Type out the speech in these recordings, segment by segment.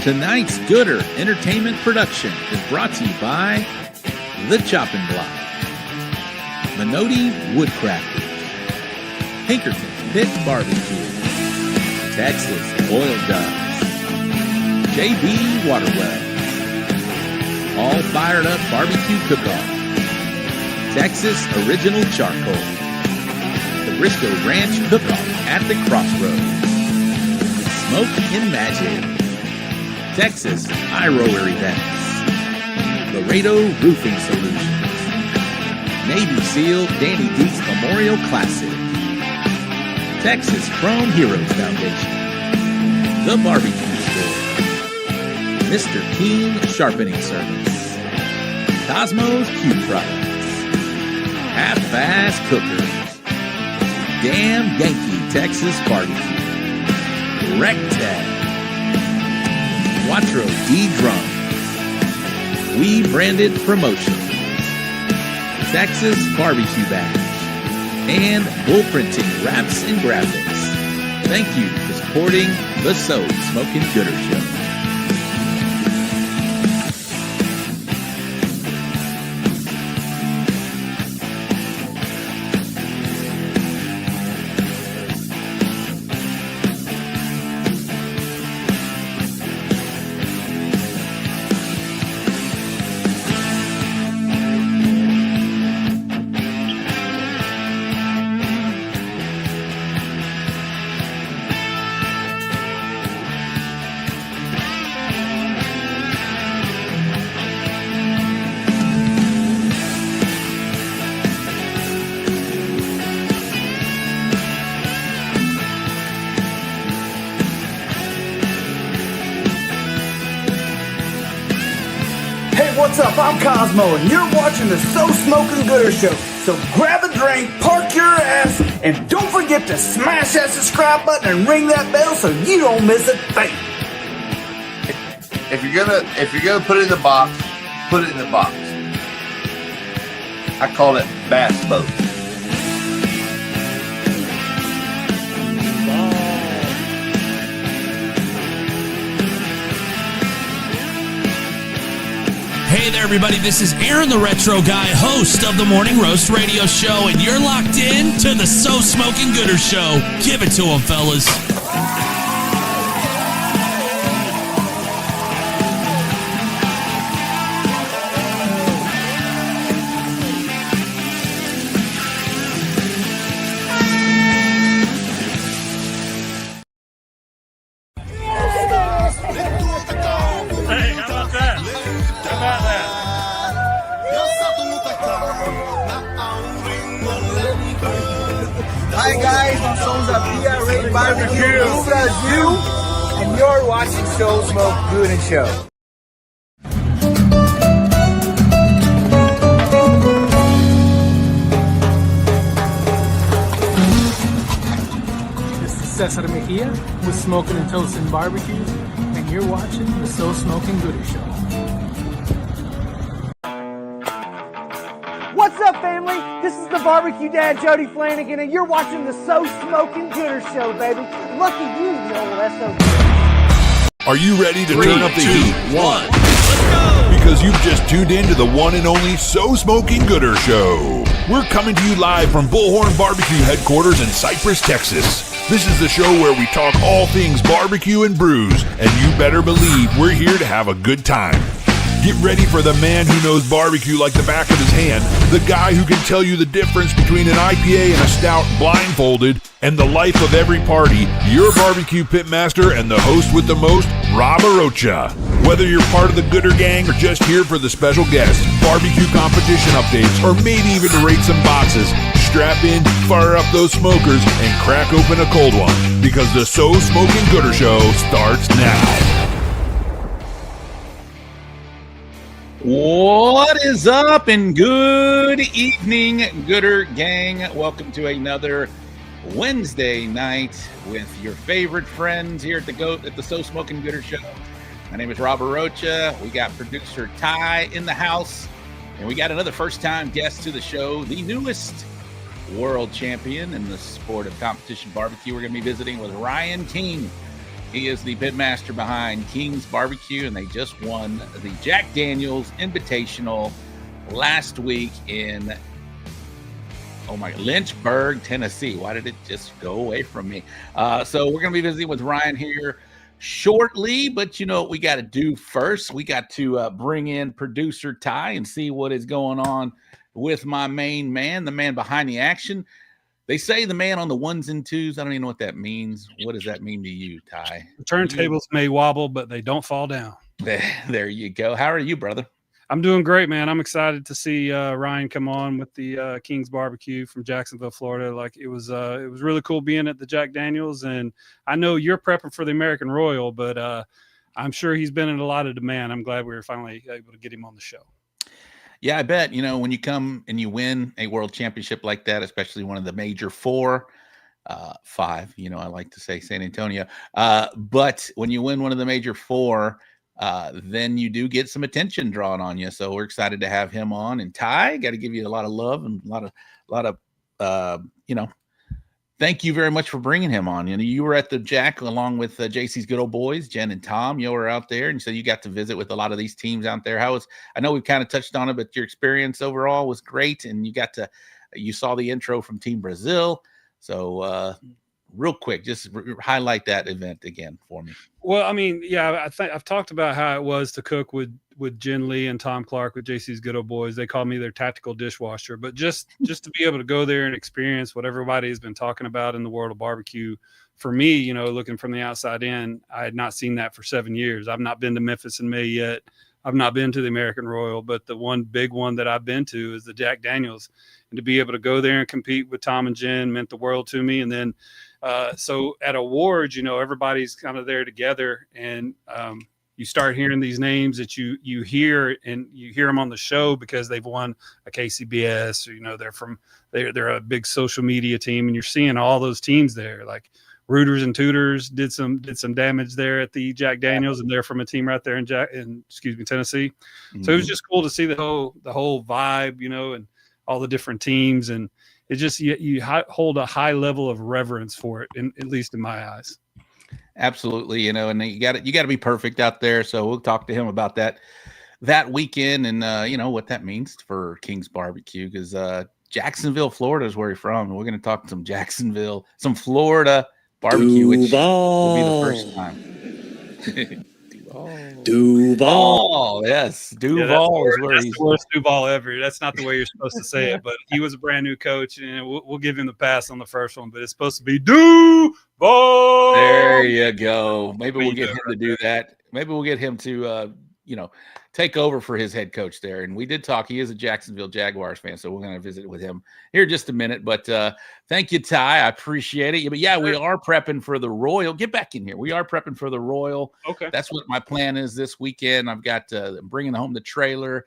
Tonight's Gooder Entertainment production is brought to you by The Chopping Block, Menotti Woodcrafters, Pinkerton Pit Barbecue, Texas Oil Dogs, JB Waterwell, All Fired Up Barbecue Cook-Off, Texas Original Charcoal, the Briscoe Ranch Cook-Off at the Crossroads, Smoke and Magic, Texas iRoller Events, Laredo Roofing Solutions, Navy SEAL Danny Deeks Memorial Classic, Texas Chrome Heroes Foundation, The Barbecue Store, Mr. Keen Sharpening Service, Cosmos Q Products, Half-Ass Cookers, Damn Yankee Texas Barbecue, Rectag, Quattro D Drums, We Branded Promotions, Texas Barbecue Bash, and Bull Printing Wraps and Graphics. Thank you for supporting the So Smokin' Gooder Show. What's up? I'm Cosmo, and you're watching the So Smokin' Gooder Show. So grab a drink, park your ass, and don't forget to smash that subscribe button and ring that bell so you don't miss a thing. If you're gonna put it in the box, put it in the box. I call it bass boat. Hey there, everybody. This is Aaron the Retro Guy, host of the Morning Roast Radio Show, and you're locked in to the So Smokin' Gooder Show. Give it to them, fellas. And you're watching So Smoke Gooder Show. This is Cesar Mejia with Smoking and Toasting Barbecue, and you're watching the So Smoking Gooder Show. What's up, family? This is the Barbecue Dad, Jody Flanagan, and you're watching the So Smokin' Gooder Show, baby. Lucky you, old SO. Are you ready to turn up the heat? 1, let's go! Because you've just tuned in to the one and only So Smokin' Gooder Show. We're coming to you live from Bullhorn Barbecue headquarters in Cypress, Texas. This is the show where we talk all things barbecue and brews, and you better believe we're here to have a good time. Get ready for the man who knows barbecue like the back of his hand, the guy who can tell you the difference between an IPA and a stout blindfolded, and the life of every party, your barbecue pitmaster and the host with the most, Rob Arocha. Whether you're part of the Gooder Gang or just here for the special guests, barbecue competition updates, or maybe even to rate some boxes, strap in, fire up those smokers, and crack open a cold one, because the So Smokin' Gooder Show starts now. What is up, and good evening, Gooder Gang. Welcome to another Wednesday night with your favorite friends here at the So Smokin' Gooder Show. My name is Rob Arocha. We got producer Ty in the house, and we got another first-time guest to the show, the newest world champion in the sport of competition barbecue. We're going to be visiting with Ryan King He is the pitmaster behind King's Barbecue, and they just won the Jack Daniels Invitational last week in Lynchburg, Tennessee. Why did it just go away from me? So we're going to be visiting with Ryan here shortly, but you know what we got to do first? We got to bring in producer Ty and see what is going on with my main man, the man behind the action. They say the man on the ones and twos. I don't even know what that means. What does that mean to you, Ty? The turntables may wobble, but they don't fall down. There you go. How are you, brother? I'm doing great, man. I'm excited to see Ryan come on with the King's Barbecue from Jacksonville, Florida. Like it was really cool being at the Jack Daniels, and I know you're prepping for the American Royal, but I'm sure he's been in a lot of demand. I'm glad we were finally able to get him on the show. Yeah, I bet. You know, when you come and you win a world championship like that, especially one of the major four, five, you know, I like to say San Antonio. But when you win one of the major four, then you do get some attention drawn on you. So we're excited to have him on. And Ty, got to give you a lot of love and a lot of thank you very much for bringing him on. You know, you were at the Jack along with JC's good old boys, Jen and Tom. You were out there, and so you got to visit with a lot of these teams out there. I know we've kind of touched on it, but your experience overall was great, and you saw the intro from Team Brazil. So real quick, just highlight that event again for me. Well, I mean, yeah, I think I've talked about how it was to cook with Jen Lee and Tom Clark with JC's good old boys. They call me their tactical dishwasher, but just to be able to go there and experience what everybody has been talking about in the world of barbecue. For me, you know, looking from the outside in, I had not seen that for 7 years. I've not been to Memphis in May yet. I've not been to the American Royal, but the one big one that I've been to is the Jack Daniels, and to be able to go there and compete with Tom and Jen meant the world to me. And then, so at awards, you know, everybody's kind of there together, and you start hearing these names that you hear, and you hear them on the show because they've won a KCBS, or, you know, they're a big social media team, and you're seeing all those teams there, like Rooters and Tooters did some damage there at the Jack Daniels, and they're from a team right there in Tennessee. Mm-hmm. So it was just cool to see the whole vibe, you know, and all the different teams, and it just you hold a high level of reverence for it, at least in my eyes. Absolutely, you know, and you got to be perfect out there. So we'll talk to him about that weekend, and you know what that means for King's Barbecue, because Jacksonville, Florida is where he's from. We're going to talk some Florida barbecue, which will be the first time. Duval. Yes, Duval is where he's the worst Duval ever. That's not the way you're supposed to say it, but he was a brand new coach, and we'll give him the pass on the first one, but it's supposed to be Duval. There you go. Maybe we'll get him to do that. Maybe we'll get him to take over for his head coach there. And we did talk. He is a Jacksonville Jaguars fan, so we're going to visit with him here in just a minute. But thank you, Ty. I appreciate it. But yeah, we are prepping for the Royal. Get back in here. We are prepping for the Royal. Okay. That's what my plan is this weekend. I've got bringing home the trailer.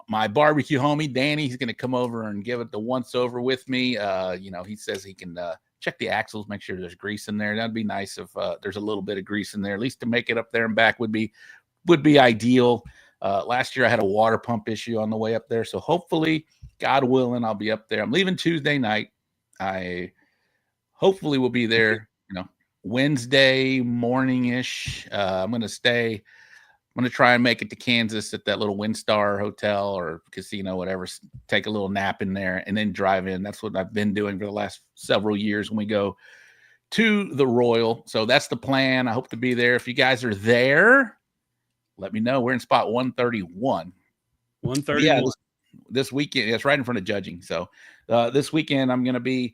My barbecue homie, Danny, he's going to come over and give it the once over with me. He says he can check the axles, make sure there's grease in there. That'd be nice if there's a little bit of grease in there, at least to make it up there and back would be ideal. Last year I had a water pump issue on the way up there, so hopefully, God willing, I'll be up there. I'm leaving Tuesday night. I hopefully will be there, Wednesday morning-ish. I'm going to try and make it to Kansas at that little WinStar hotel or casino, whatever, take a little nap in there and then drive in. That's what I've been doing for the last several years when we go to the Royal. So that's the plan. I hope to be there. If you guys are there, let me know. We're in spot 131. 131. Yeah, this weekend. It's right in front of judging. So this weekend I'm going to be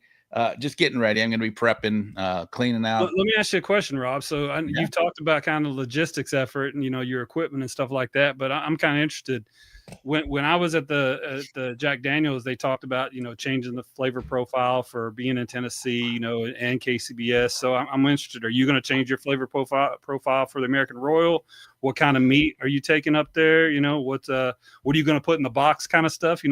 just getting ready. I'm going to be prepping, cleaning out. Let me ask you a question, Rob. So you've talked about kind of logistics effort and, your equipment and stuff like that, but I'm kind of interested. When I was at the Jack Daniels, they talked about, changing the flavor profile for being in Tennessee, and KCBS. So I'm interested. Are you going to change your flavor profile for the American Royal? What kind of meat are you taking up there? What are you going to put in the box kind of stuff?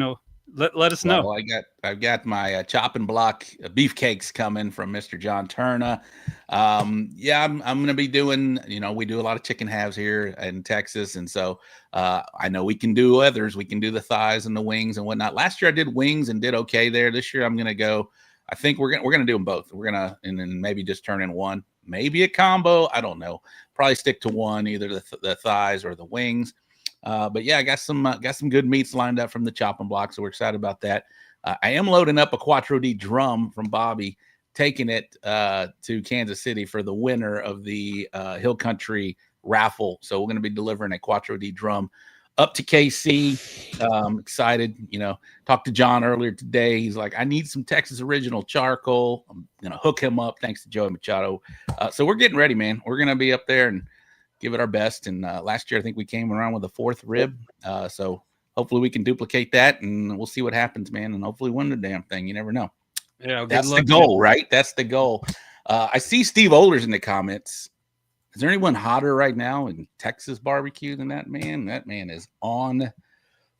Let us know. Well, I've got my chop and block beefcakes coming from Mr. John Turner. I'm going to be doing, we do a lot of chicken halves here in Texas. And so I know we can do others. We can do the thighs and the wings and whatnot. Last year I did wings and did okay there. This year I'm going to go I think we're gonna do them both. We're gonna and then maybe just turn in one, maybe a combo. I don't know. Probably stick to one, either the thighs or the wings. But yeah, I got some good meats lined up from the chopping block, so we're excited about that. I am loading up a Quattro D drum from Bobby, taking it to Kansas City for the winner of the Hill Country raffle. So we're going to be delivering a Quattro D drum up to KC. Excited, talked to John earlier today. He's like, I need some Texas original charcoal. I'm going to hook him up. Thanks to Joey Machado. So we're getting ready, man. We're going to be up there and give it our best. And last year, I think we came around with a 4th rib. So hopefully we can duplicate that, and we'll see what happens, man. And hopefully win the damn thing. You never know. Yeah, that's the goal, right? That's the goal. I see Steve Olders in the comments. Is there anyone hotter right now in Texas barbecue than that man? That man is on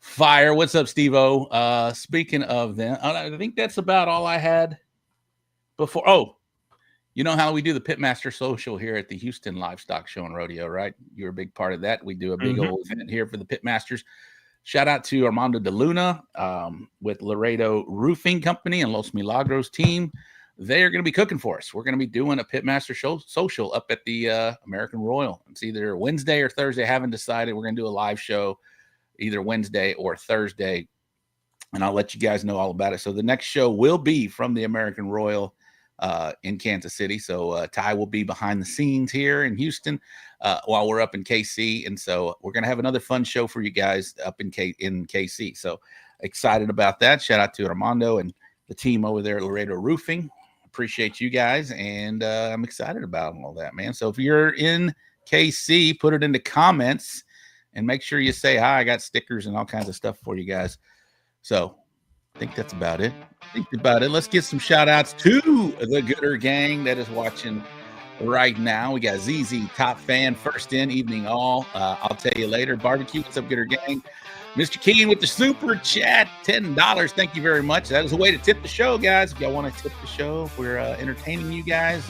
fire. What's up, Steve-O? Speaking of them, I think that's about all I had before. Oh, you know how we do the Pitmaster Social here at the Houston Livestock Show and Rodeo, right? You're a big part of that. We do a big old event here for the Pitmasters. Shout out to Armando De Luna with Laredo Roofing Company and Los Milagros team. They are going to be cooking for us. We're going to be doing a Pitmaster Social up at the American Royal. It's either Wednesday or Thursday. I haven't decided. We're going to do a live show either Wednesday or Thursday, and I'll let you guys know all about it. So the next show will be from the American Royal in Kansas City. So Ty will be behind the scenes here in Houston while we're up in KC. And so we're going to have another fun show for you guys up in KC. So excited about that. Shout out to Armando and the team over there at Laredo Roofing. Appreciate you guys. And I'm excited about all that, man. So if you're in KC, put it in the comments and make sure you say hi. I got stickers and all kinds of stuff for you guys. So I think that's about it. Let's get some shout outs to the Gooder gang that is watching right now. We got ZZ, top fan, first in, evening all. I'll tell you later. Barbecue, what's up, Gooder gang? Mr. Keen with the super chat, $10. Thank you very much. That is a way to tip the show, guys. If y'all want to tip the show, if we're entertaining you guys,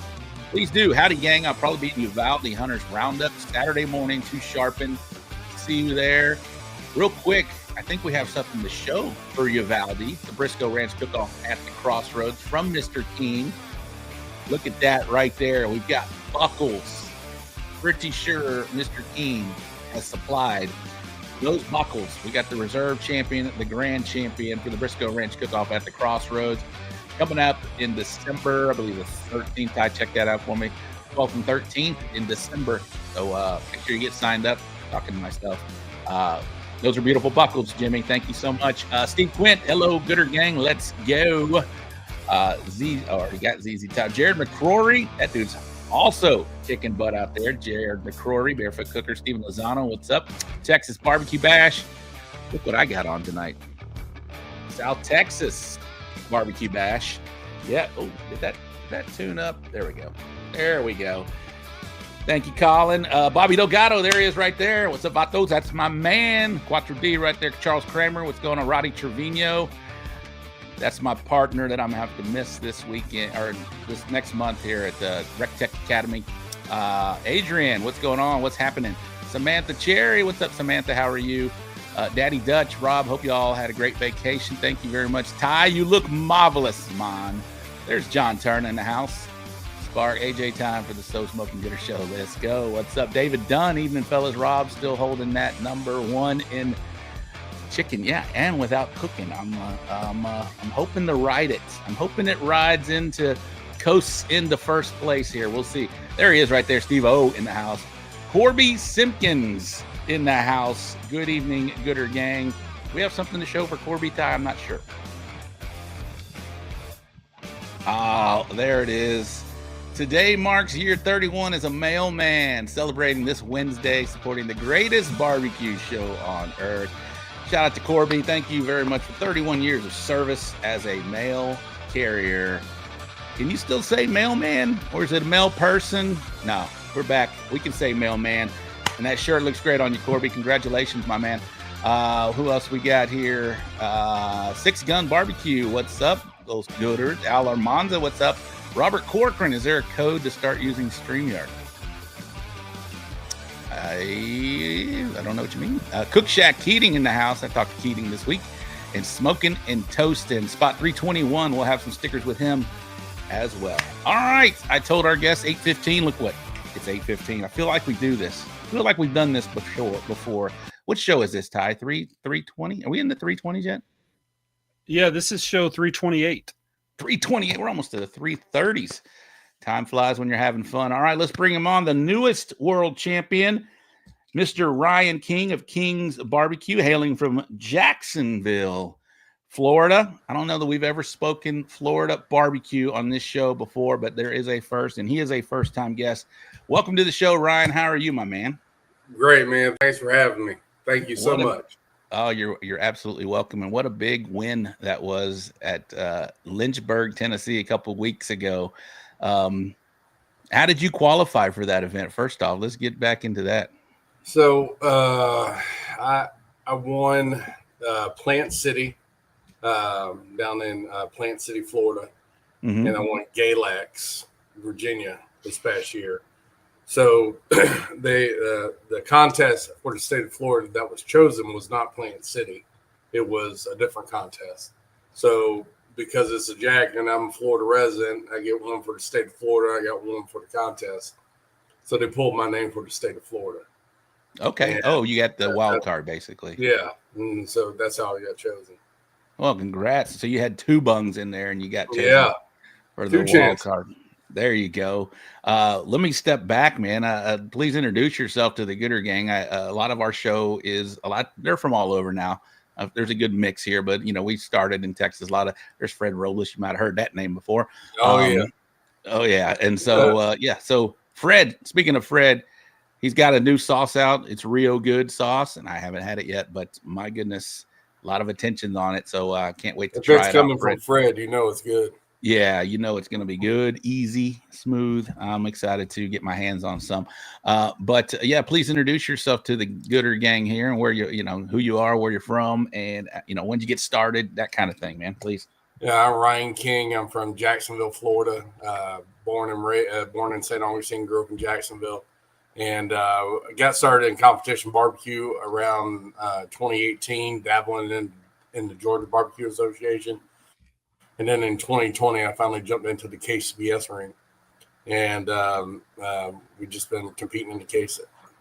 please do. Howdy, gang. I'll probably be in Uvalde Hunters Roundup Saturday morning to sharpen. See you there. Real quick, I think we have something to show for Uvalde, the Briscoe Ranch Cook-Off at the Crossroads from Mr. Keen. Look at that right there. We've got buckles. Pretty sure Mr. Keen has supplied those buckles. We got the reserve champion, the grand champion for the Briscoe Ranch Cook-Off at the Crossroads coming up in December. I believe the 13th. I checked that out for me. 12th and 13th in December. So make sure you get signed up. Talking to myself. Those are beautiful buckles, Jimmy. Thank you so much. Steve Quint, hello, Gooder gang. Let's go. Already got ZZ Top. Jared McCrory, that dude's also kicking butt out there. Jared McCrory, Barefoot Cooker. Steven Lozano, what's up? Texas Barbecue Bash. Look what I got on tonight. South Texas Barbecue Bash. Yeah. Oh, did that tune up? There we go. Thank you, Colin. Bobby Delgado, there he is right there. What's up, Vatos? That's my man. Quattro D right there. Charles Kramer, what's going on? Roddy Trevino. That's my partner that I'm going to have to miss this weekend or this next month here at the Rec Tech Academy. Adrian, what's going on? What's happening? Samantha Cherry, what's up, Samantha? How are you? Daddy Dutch, Rob, hope you all had a great vacation. Thank you very much. Ty, you look marvelous, man. There's John Turner in the house. Spark, AJ time for the So Smoking Gooder Show. Let's go. What's up, David Dunn? Evening, fellas. Rob still holding that number one in chicken, yeah, and without cooking. I'm hoping to ride it. I'm hoping it rides into coasts into first place here. We'll see. There he is right there, Steve O in the house. Corby Simpkins in the house. Good evening, Gooder gang. We have something to show for Corby Ty? I'm not sure. Oh, there it is. Today marks year 31 as a mailman, celebrating this Wednesday, supporting the greatest barbecue show on earth. Shout out to Corby. Thank you very much for 31 years of service as a mail carrier. Can you still say mailman, or is it a mail person? No, we're back. We can say mailman. And that shirt looks great on you, Corby. Congratulations, my man. Who else we got here? Six Gun Barbecue. What's up? Those Gooders. Al Armanza. What's up? Robert Corcoran. Is there a code to start using StreamYard? I don't know what you mean. Cook Shack Keating in the house. I talked to Keating this week. and Smoking and Toasting. Spot 321, we'll have some stickers with him as well. All right, I told our guests 8:15. Look what, it's 8:15. I feel like we do this. I feel like we've done this before. What show is this, Ty? 320? Are we in the 320s yet? Yeah, this is show 328. 328. We're almost to the 330s. Time flies when you're having fun. All right, let's bring him on. The newest world champion, Mr. Ryan King of King's Barbecue, hailing from Jacksonville, Florida. I don't know that we've ever spoken Florida barbecue on this show before, but there is a first, and he is a first-time guest. Welcome to the show, Ryan. How are you, my man? Great, man. Thanks for having me. Thank you so much. Oh, you're absolutely welcome. And what a big win that was at Lynchburg, Tennessee, a couple of weeks ago. How did you qualify for that event? First off, let's get back into that. So I won Plant City down in Plant City, Florida, and I won Galax, Virginia this past year. So the contest for the state of Florida that was chosen was not Plant City. It was a different contest. So because it's a Jack and I'm a Florida resident, I get one for the state of Florida. I got one for the contest. So they pulled my name for the state of Florida. Okay. And you got the wild card, basically. Yeah. And so that's how I got chosen. Well, congrats. So you had two bungs in there and you got chosen for the wild card. There you go. Let me step back, man. Please introduce yourself to the Gooder Gang. A lot of our show is they're from all over now. There's a good mix here, but we started in Texas. There's Fred Robles. You might have heard that name before. Oh yeah. And so so Fred, speaking of Fred, he's got a new sauce out. It's Rio Good sauce, and I haven't had it yet, but my goodness, a lot of attention on it. So I can't wait to try it out. If it's coming from Fred, it's good. Yeah, it's going to be good, easy, smooth. I'm excited to get my hands on some. But please introduce yourself to the Gooder Gang here and where who you are, where you're from, and when you get started, that kind of thing, man. Please. Yeah, I'm Ryan King. I'm from Jacksonville, Florida. Born in St. Augustine, grew up in Jacksonville, and got started in competition barbecue around 2018, dabbling in the Georgia Barbecue Association. And then in 2020, I finally jumped into the KCBS ring. And we've just been competing in the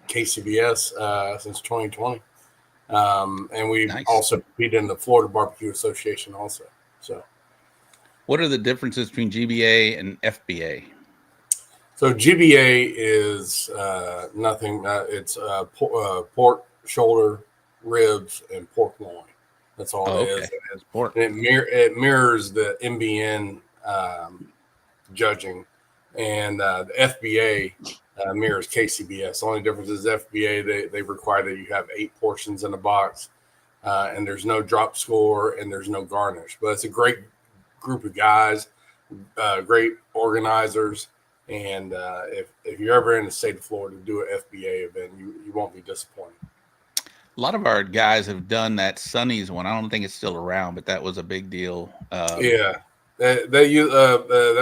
KCBS since 2020. And we also competed in the Florida Barbecue Association also. So, what are the differences between GBA and FBA? So GBA is nothing. It's pork, shoulder, ribs, and pork loin. That's all it is. And it mirrors the MBN judging, and the FBA mirrors KCBS. The only difference is FBA, they require that you have 8 portions in a box, and there's no drop score and there's no garnish. But it's a great group of guys, great organizers, and if you're ever in the state of Florida to do an FBA event, you won't be disappointed. A lot of our guys have done that Sonny's one. I don't think it's still around, but that was a big deal. That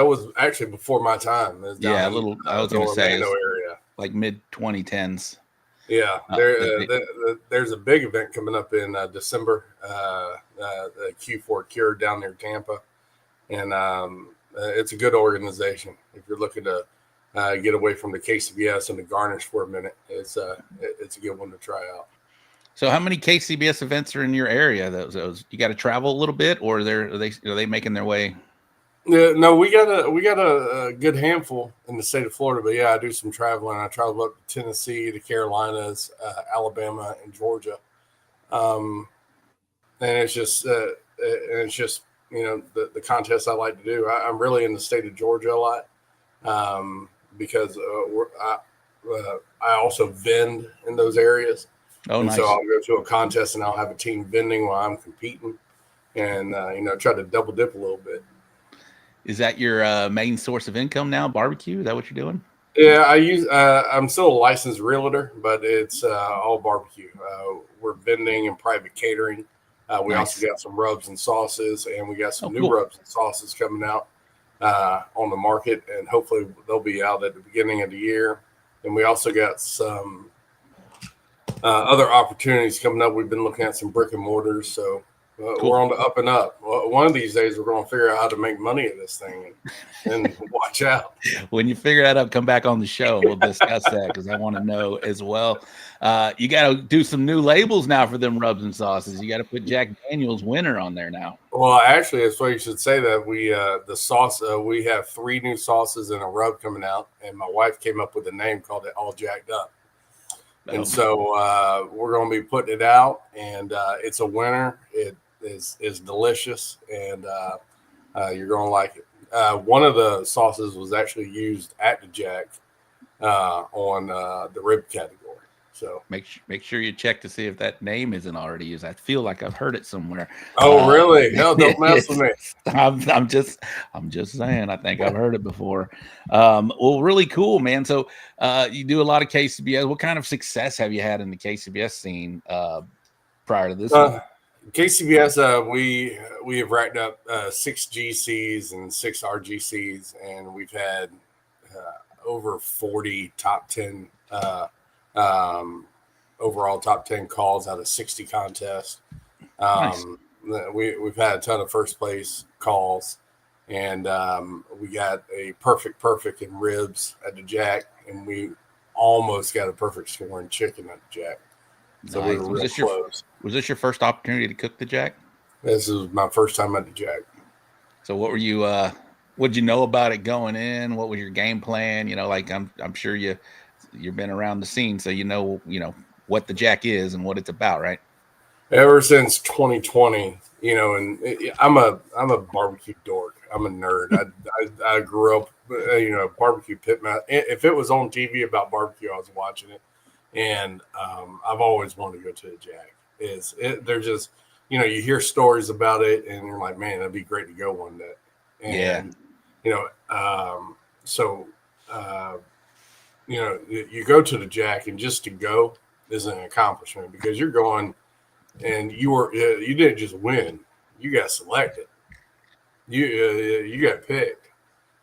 was actually before my time. I was going to say area, like mid 2010s. Yeah, there's a big event coming up in December. The Q4 Cure down near Tampa, and it's a good organization. If you're looking to get away from the KCBS and the garnish for a minute, it's a good one to try out. So how many KCBS events are in your area? Those you got to travel a little bit, or are they making their way? Yeah, no, we got a good handful in the state of Florida, but I do some traveling. I travel up to Tennessee, the Carolinas, Alabama, and Georgia, and it's just the contests I like to do. I'm really in the state of Georgia a lot because I also vend in those areas. Oh, nice. So I'll go to a contest and I'll have a team vending while I'm competing, and try to double dip a little bit. Is that your main source of income now? Barbecue? Is that what you're doing? Yeah, I'm still a licensed realtor, but it's all barbecue. We're vending and private catering. We also got some rubs and sauces, and we got some new rubs and sauces coming out on the market, and hopefully they'll be out at the beginning of the year. And we also got some other opportunities coming up. We've been looking at some brick and mortars, so Cool. We're on the up and up. Well, one of these days, we're going to figure out how to make money at this thing and watch out. When you figure that out, come back on the show. We'll discuss that because I want to know as well. You got to do some new labels now for them rubs and sauces. You got to put Jack Daniel's winner on there now. Well, actually, it's funny you should say that. The sauce, we have 3 new sauces and a rub coming out, and my wife came up with a name called it All Jacked Up. And so we're going to be putting it out, and it's a winner. It is delicious, and you're going to like it. One of the sauces was actually used at the Jack on the rib category. So make sure you check to see if that name isn't already used. I feel like I've heard it somewhere. Oh, really? No, don't mess with me. I'm just saying. I think I've heard it before. Well, really cool, man. So you do a lot of KCBS. What kind of success have you had in the KCBS scene prior to this? KCBS, we have racked up 6 GCs and 6 RGCs, and we've had over 40 top 10 overall top 10 calls out of 60 contests. Nice. We've had a ton of first place calls, and we got a perfect in ribs at the Jack, and we almost got a perfect score in chicken at the Jack. So nice. we were real close. Was this your first opportunity to cook the Jack? This is my first time at the Jack. So what were you? What did you know about it going in? What was your game plan? You know, like I'm sure you've been around the scene, so you know what the Jack is and what it's about, right? Ever since 2020, you know, and I'm a barbecue dork. I'm a nerd. I grew up, barbecue pitmaster. If it was on TV about barbecue, I was watching it, and I've always wanted to go to the Jack. They're just, you hear stories about it, and you're like, man, that'd be great to go one day. And you go to the Jack, and just to go is an accomplishment because you're going, and you didn't just win, you got selected, you got picked,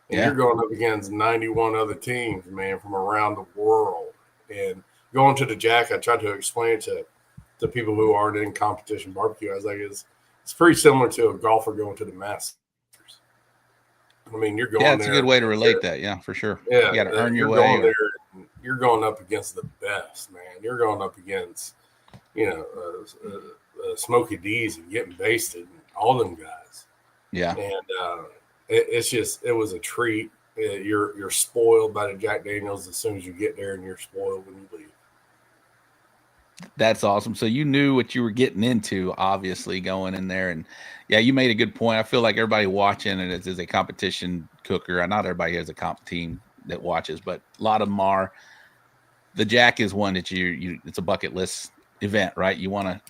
and you're going up against 91 other teams, man, from around the world. And going to the Jack, I tried to explain it to people who aren't in competition barbecue. I was like, it's pretty similar to a golfer going to the Masters. I mean, you're going there. Yeah, it's a good way to relate that. Yeah, for sure. Yeah, you got to earn your way. You're going up against the best, man. You're going up against, Smokey D's and getting basted, and all them guys. Yeah, and it was a treat. You're spoiled by the Jack Daniels as soon as you get there, and you're spoiled when you leave. That's awesome. So you knew what you were getting into, obviously, going in there. And yeah, you made a good point. I feel like everybody watching it is a competition cooker. Not everybody has a comp team that watches, but a lot of them are. The Jack is one that it's a bucket list event, right? You want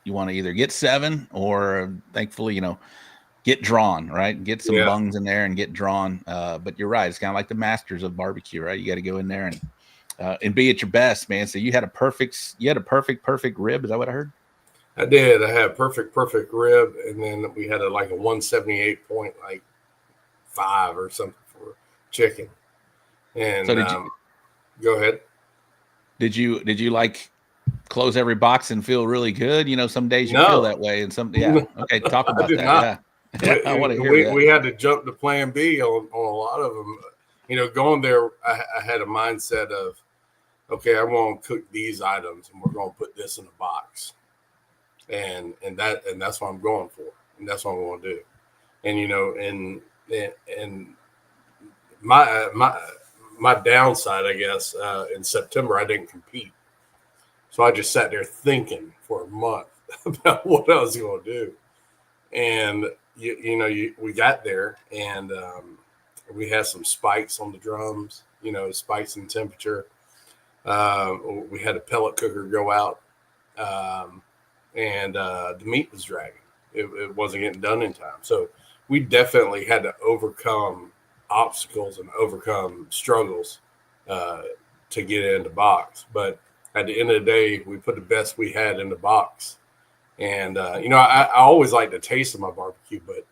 to either get 7 or thankfully, get drawn, right? Get some bungs in there and get drawn. But you're right. It's kind of like the Masters of barbecue, right? You got to go in there and be at your best, man. So you had a perfect rib. Is that what I heard? I did. I had perfect rib, and then we had a 178.5 or something for chicken. And so go ahead. Did you like close every box and feel really good? Some days you feel that way, and some Okay, talk about that. Yeah, I want to hear that. We had to jump to plan B on a lot of them. Going there, I had a mindset of, okay, I'm going to cook these items, and we're going to put this in a box, and that's what I'm going for, and that's what I'm going to do. And and my downside, I guess, in September I didn't compete, so I just sat there thinking for a month about what I was going to do, and we got there, and we had some spikes on the drums, spikes in temperature. We had a pellet cooker go out, and the meat was dragging. It wasn't getting done in time. So we definitely had to overcome obstacles and overcome struggles to get it in the box. But at the end of the day, we put the best we had in the box. And, I always like the taste of my barbecue, but,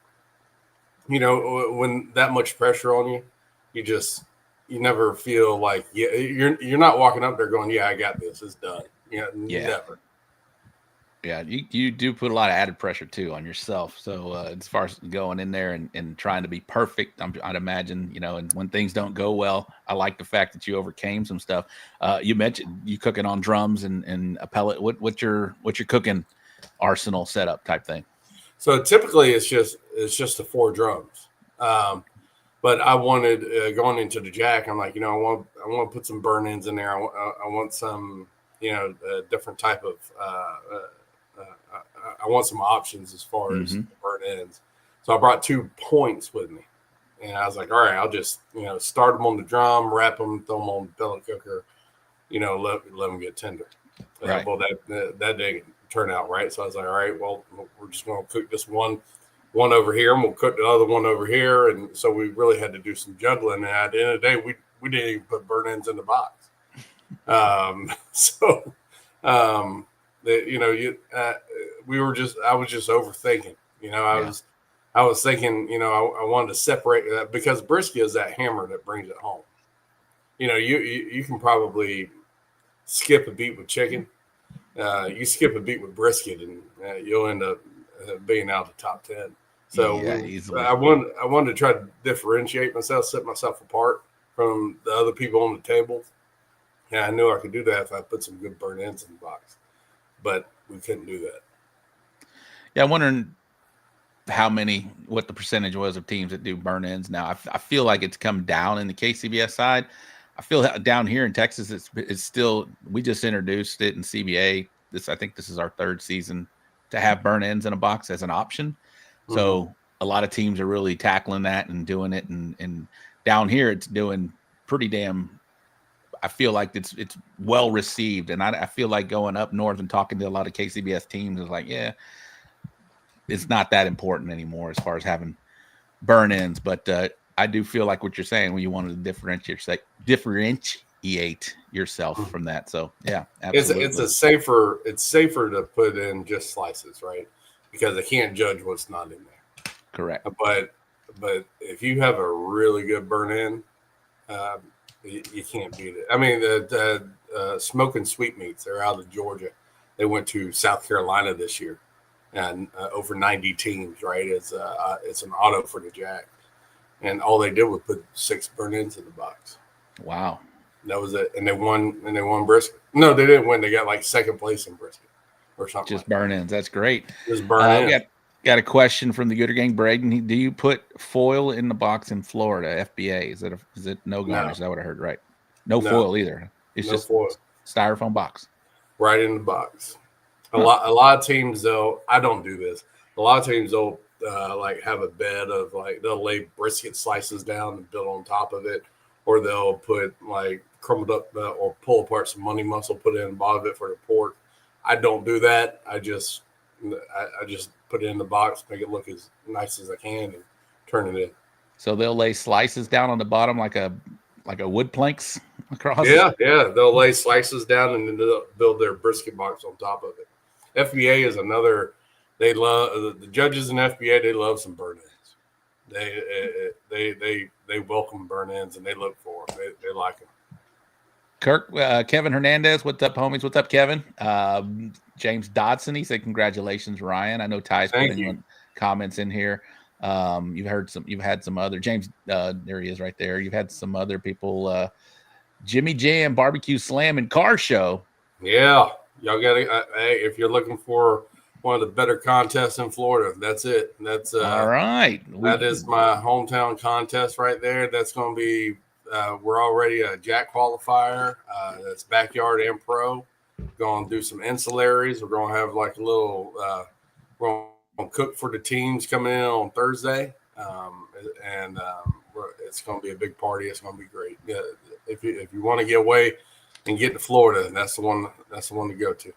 when that much pressure on you, you never feel like you're not walking up there going, yeah, I got this. It's done. Never. Yeah, you do put a lot of added pressure too on yourself. So as far as going in there and trying to be perfect, I'd imagine, and when things don't go well, I like the fact that you overcame some stuff. You mentioned you cooking on drums and a pellet. What's your cooking arsenal setup type thing? So typically it's just the 4 drums. But I wanted going into the jack. I'm like, I want to put some burn ins in there. I want some, different type of. I want some options as far as burn ins. So I brought 2 points with me, and I was like, all right, I'll just start them on the drum, wrap them, throw them on the pellet cooker, let them get tender. Right. Well, that didn't turn out right. So I was like, all right, well, we're just going to cook this one over here, and we'll cook the other one over here. And so we really had to do some juggling. And at the end of the day, we didn't even put burn ins in the box. I was just overthinking. I was thinking, I wanted to separate that because brisket is that hammer that brings it home. You can probably skip a beat with chicken. You skip a beat with brisket, and you'll end up being out of the top 10. So I wanted to try to differentiate myself, set myself apart from the other people on the table. Yeah, I knew I could do that if I put some good burn ends in the box, but we couldn't do that. Yeah, I'm wondering what the percentage was of teams that do burn ends now. I feel like it's come down in the KCBS side. I feel down here in Texas, it's still, we just introduced it in CBA. I think this is our 3rd season to have burn ends in a box as an option. So a lot of teams are really tackling that and doing it. And down here, it's doing pretty damn, I feel like it's well received. And I feel like going up north and talking to a lot of KCBS teams is like, yeah, it's not that important anymore as far as having burn ends. But I do feel like what you're saying when you wanted to differentiate yourself from that. So yeah, absolutely. It's safer to put in just slices, right? Because they can't judge what's not in there. Correct. But if you have a really good burn in, you can't beat it. I mean, the Smoking Sweetmeats, they're out of Georgia. They went to South Carolina this year, and over 90 teams, right? It's an auto for the jack. And all they did was put 6 burn-ins in the box. Wow. That was it. And they won brisket. No, they didn't win. They got like 2nd place in brisket or something. Just burn-ins. That's great. Just burn-ins. Got a question from the Gooder Gang. Braden, do you put foil in the box in Florida, FBA? Is it no garnish? No. Is that what I heard, right? No foil either. It's just foil. Styrofoam box. Right in the box. A lot of teams, though, I don't do this. A lot of teams, they'll have a bed of they'll lay brisket slices down and build on top of it, or they'll put crumbled up or pull apart some money muscle, put it in the bottom of it for the pork. I don't do that. I just put it in the box, make it look as nice as I can, and turn it in. So they'll lay slices down on the bottom like a wood planks across. Yeah. They'll lay slices down and then they'll build their brisket box on top of it. FBA is another. They love the judges in FBA. They love some burn-ins. They welcome burn-ins and they look for them. They like them. Kirk, Kevin Hernandez, what's up, homies? What's up, Kevin? James Dodson, he said, "Congratulations, Ryan." I know Ty's putting comments in here. You've had some other James. There he is, right there. You've had some other people. Jimmy Jam, Barbecue Slam, and Car Show. Yeah, y'all got to. Hey, if you're looking for one of the better contests in Florida, that's it. That's all right. That is my hometown contest right there. That's going to be. We're already a Jack qualifier. That's backyard and pro. Going to do some ancillaries. We're going to have like a little. We're going to cook for the teams coming in on Thursday, and it's going to be a big party. It's going to be great. Yeah, if you want to get away and get to Florida, that's the one. That's the one to go to.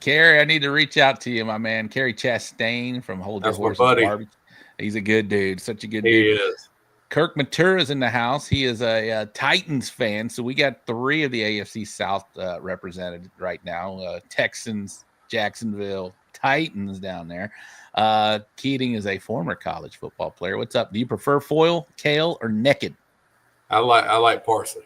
Kerry, I need to reach out to you, my man. Kerry Chastain from Hold Your Horses Barbecue. He's a good dude. Such a good dude. He is. Kirk Matura's in the house. He is a Titans fan. So we got 3 of the AFC South represented right now. Texans, Jacksonville, Titans down there. Keating is a former college football player. What's up? Do you prefer foil, kale, or naked? I like parsley.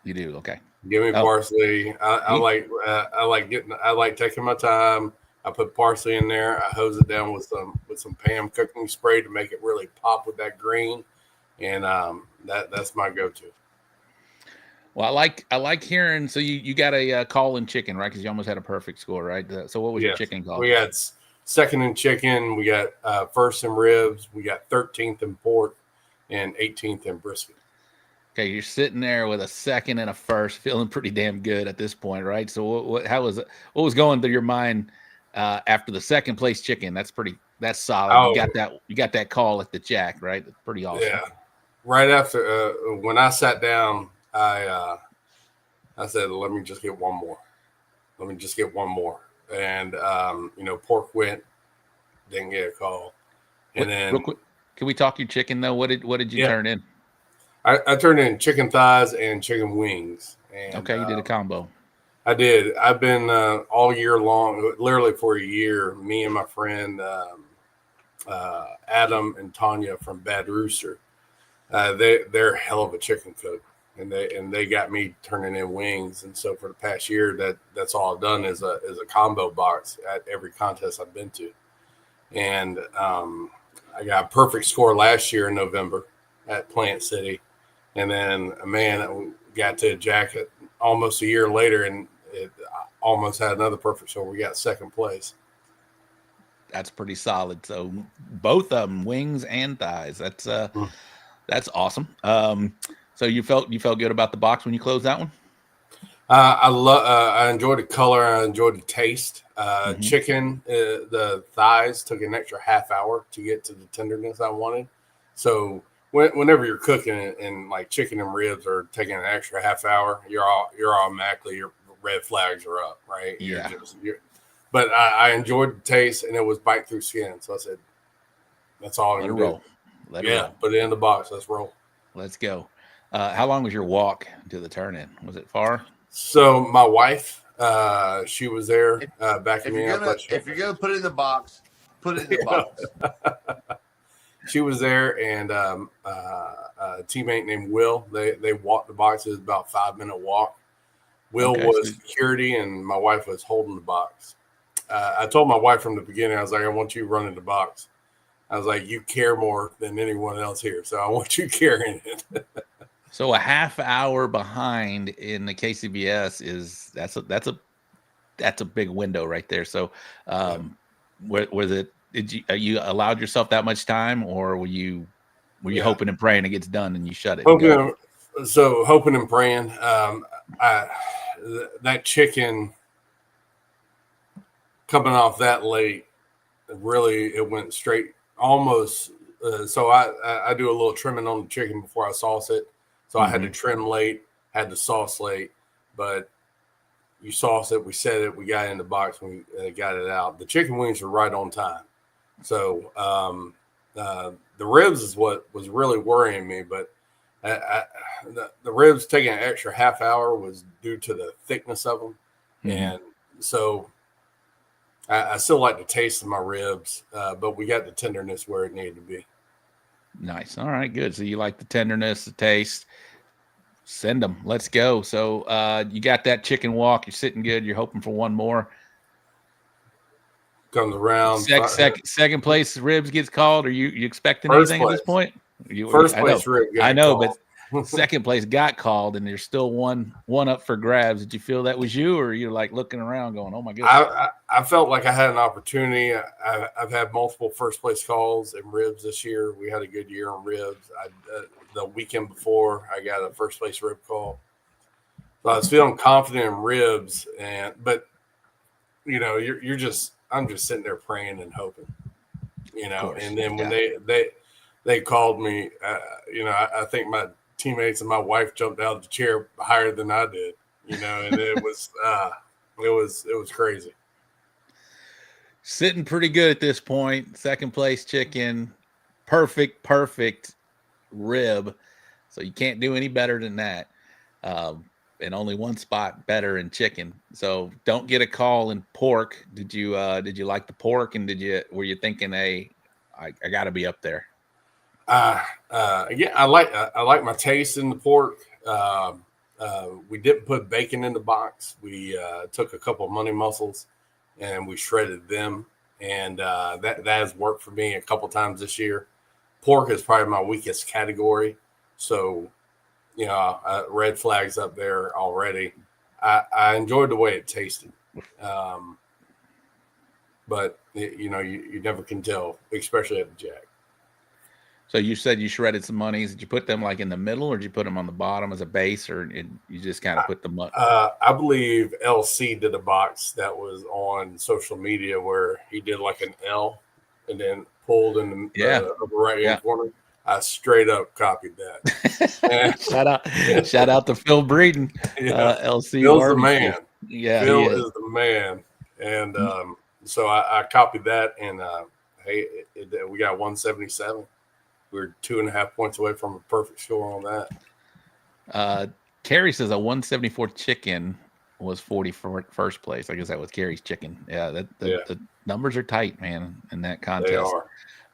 You do? Okay. Give me parsley. I like taking my time. I put parsley in there. I hose it down with some Pam cooking spray to make it really pop with that green, and that's my go-to. Well, I like hearing. So you got a call in chicken, right? Because you almost had a perfect score, right? So what was your chicken call? We had second in chicken. We got first in ribs. We got 13th in pork, and 18th in brisket. Okay, you're sitting there with a second and a first, feeling pretty damn good at this point, right? So what was going through your mind after the second place chicken? That's solid. Oh, You got that call at the Jack, right? That's pretty awesome. Yeah. Right after when I sat down, I said, let me just get one more. And pork went, didn't get a call. And then real quick, can we talk your chicken though? What did you turn in? I turned in chicken thighs and chicken wings. And, okay, you did a combo. I did. I've been all year long, literally for a year, me and my friend Adam and Tanya from Bad Rooster. They're a hell of a chicken cook, and they got me turning in wings. And so for the past year, that's all I've done is a combo box at every contest I've been to. And I got a perfect score last year in November at Plant City. And then, man, we got to Jack almost a year later, and it almost had another perfect score. We got second place. That's pretty solid. So both of them, wings and thighs. That's awesome. So you felt good about the box when you closed that one? I enjoyed the color. I enjoyed the taste. Chicken, the thighs took an extra half hour to get to the tenderness I wanted. So whenever you're cooking and like chicken and ribs are taking an extra half hour, you're automatically, your red flags are up, right? Yeah. But I enjoyed the taste, and it was bite through skin. So I said, that's all I'm gonna do. Let it roll. Put it in the box. Let's roll. Let's go. How long was your walk to the turn-in? Was it far? So my wife, she was there backing me up. If you're gonna put it in the box, put it in the box. She was there, and a teammate named Will. They walked the box. It was about a 5-minute walk. Will was security, and my wife was holding the box. I told my wife from the beginning, I was like, I want you running the box. I was like, you care more than anyone else here, so I want you carrying it. So a half hour behind in the KCBS that's a big window right there. So was it? You allowed yourself that much time, or were you hoping and praying it gets done and you shut it? Hoping and praying. That chicken coming off that late, really, it went straight almost. So I do a little trimming on the chicken before I sauce it. So I had to trim late, had to sauce late, but you sauce it, we set it, we got it in the box, we got it out. The chicken wings were right on time. So the ribs is what was really worrying me, but the ribs taking an extra half hour was due to the thickness of them. And so I still like the taste of my ribs, but we got the tenderness where it needed to be. Nice. All right, good. So you like the tenderness, the taste. Send them. Let's go. So you got that chicken walk. You're sitting good. You're hoping for one more. Comes around. Second place ribs gets called. Are you expecting anything at this point? First place rib. I know, but second place got called, and there's still one up for grabs. Did you feel that was you, or you're like looking around going, "Oh my goodness"? I felt like I had an opportunity. I've had multiple first place calls in ribs this year. We had a good year on ribs. The weekend before, I got a first place rib call, so I was feeling confident in ribs. But I'm just sitting there praying and hoping, And then when they called me, I think my teammates and my wife jumped out of the chair higher than I did, and it was crazy. Sitting pretty good at this point. Second place chicken, perfect rib. So you can't do any better than that. And only one spot better in chicken. So don't get a call in pork. Did you like the pork, and were you thinking, hey, I got to be up there? I like my taste in the pork. We didn't put bacon in the box. We took a couple of money mussels and we shredded them. And that has worked for me a couple times this year. Pork is probably my weakest category. So, red flags up there already. I enjoyed the way it tasted. But, you never can tell, especially at the Jack. So you said you shredded some monies. Did you put them like in the middle, or did you put them on the bottom as a base, or you just kind of put them up? I believe LC did a box that was on social media where he did like an L and then pulled in the upper right-hand corner. I straight up copied that. Shout out to Phil Breeden, LC Phil's Barbecue. the man. Yeah, Phil is the man. And so I copied that, and we got 177. We're 2.5 points away from a perfect score on that. Carrie says a 174 chicken was 41st place. I guess that was Carrie's chicken. Yeah, the numbers are tight, man, in that contest. They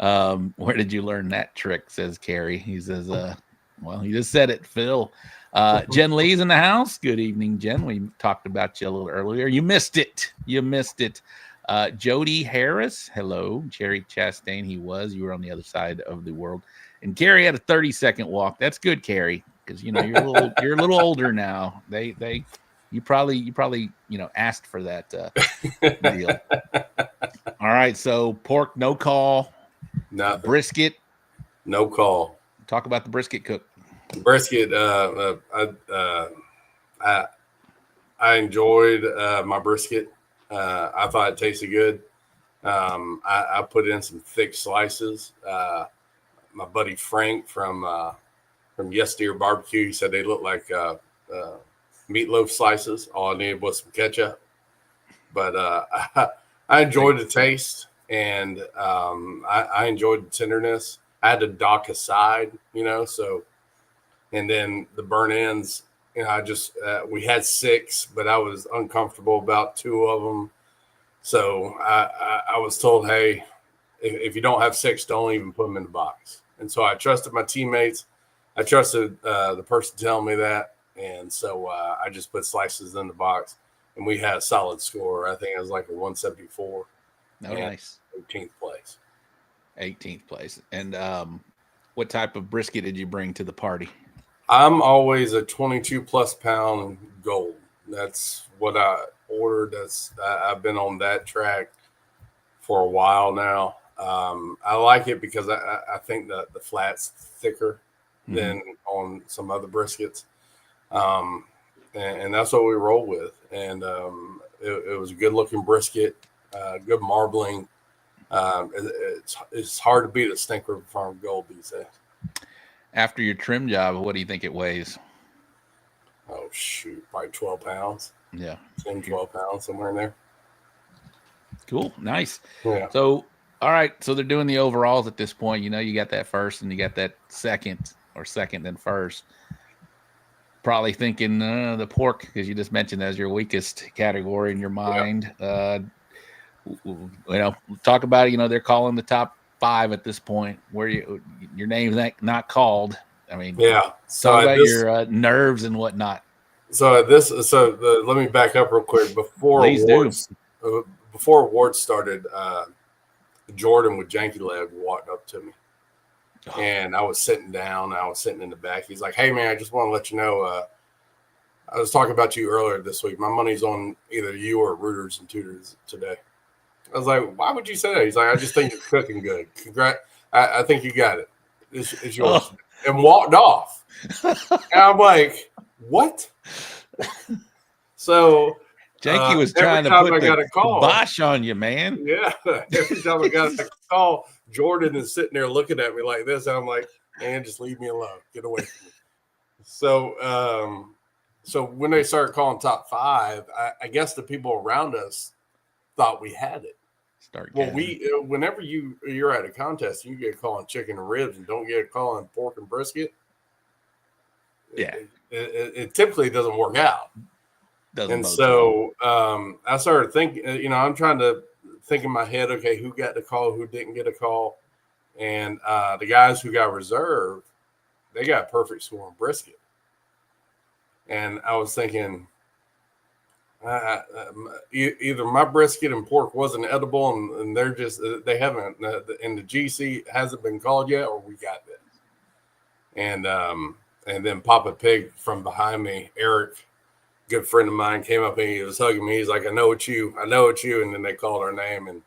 are. Where did you learn that trick? Says Carrie. He says, well, he just said it, Phil. Jen Lee's in the house. Good evening, Jen. We talked about you a little earlier. You missed it. Jody Harris. Hello. Jerry Chastain. You were on the other side of the world. And Carrie had a 30-second walk. That's good, Carrie, because you're a little older now. You probably asked for that deal. All right, so pork, no call. Nothing. Brisket, no call. Talk about the brisket cook. Brisket, I enjoyed my brisket. I thought it tasted good. I put in some thick slices. My buddy Frank from Yes Deer Barbecue, he said they look like meatloaf slices. All I needed was some ketchup. But I enjoyed the taste, and I enjoyed the tenderness. I had to dock aside, so, and then the burn ends, I just, we had 6, but I was uncomfortable about 2 of them. So I was told, hey, if you don't have 6, don't even put them in the box. And so I trusted my teammates. I trusted the person telling me that. And so I just put slices in the box, and we had a solid score. I think it was like a 174. Oh, nice. 18th place. 18th place. And what type of brisket did you bring to the party? I'm always a 22-plus pound gold. That's what I ordered. I've been on that track for a while now. I like it because I think that the flat's thicker than on some other briskets. And that's what we roll with. And it was a good-looking brisket, good marbling. It's hard to beat a Stink River Farm Gold these days. After your trim job, what do you think it weighs? Oh, shoot, probably 12 pounds. Yeah. 10, 12 pounds, somewhere in there. Cool. Nice. Yeah. So, all right. So they're doing the overalls at this point. You got that first and you got that second, or second and first. Probably thinking the pork, because you just mentioned that as your weakest category in your mind. Yeah. Talk about it. They're calling the top 5 at this point. Where your name's not called. I mean, yeah. So talk about your nerves and whatnot. So let me back up real quick before awards started. Jordan with Janky Leg walked up to me, and I was sitting down. I was sitting in the back. He's like, "Hey man, I just want to let you know. I was talking about you earlier this week. My money's on either you or Rooters and Tutors today." I was like, "Why would you say that?" He's like, "I just think you're cooking good. Congrats! I think you got it. It's yours." Oh. And walked off. And I'm like, "What?" So Janky was trying to put the kibosh on you, man. Yeah. Every time I got a call, Jordan is sitting there looking at me like this. And I'm like, "Man, just leave me alone. Get away from me." So, so when they started calling top 5, I guess the people around us thought we had it. Whenever you're at a contest, you get a call on chicken and ribs and don't get a call on pork and brisket. Yeah, it typically doesn't work out. I started thinking. I'm trying to think in my head. Okay, who got the call? Who didn't get a call? And the guys who got reserved, they got a perfect score on brisket. And I was thinking, either my brisket and pork wasn't edible, and they're just they haven't, and the GC hasn't been called yet, or we got this. And then Papa Pig from behind me, Eric, good friend of mine, came up and he was hugging me. He's like, I know it's you. And then they called our name, and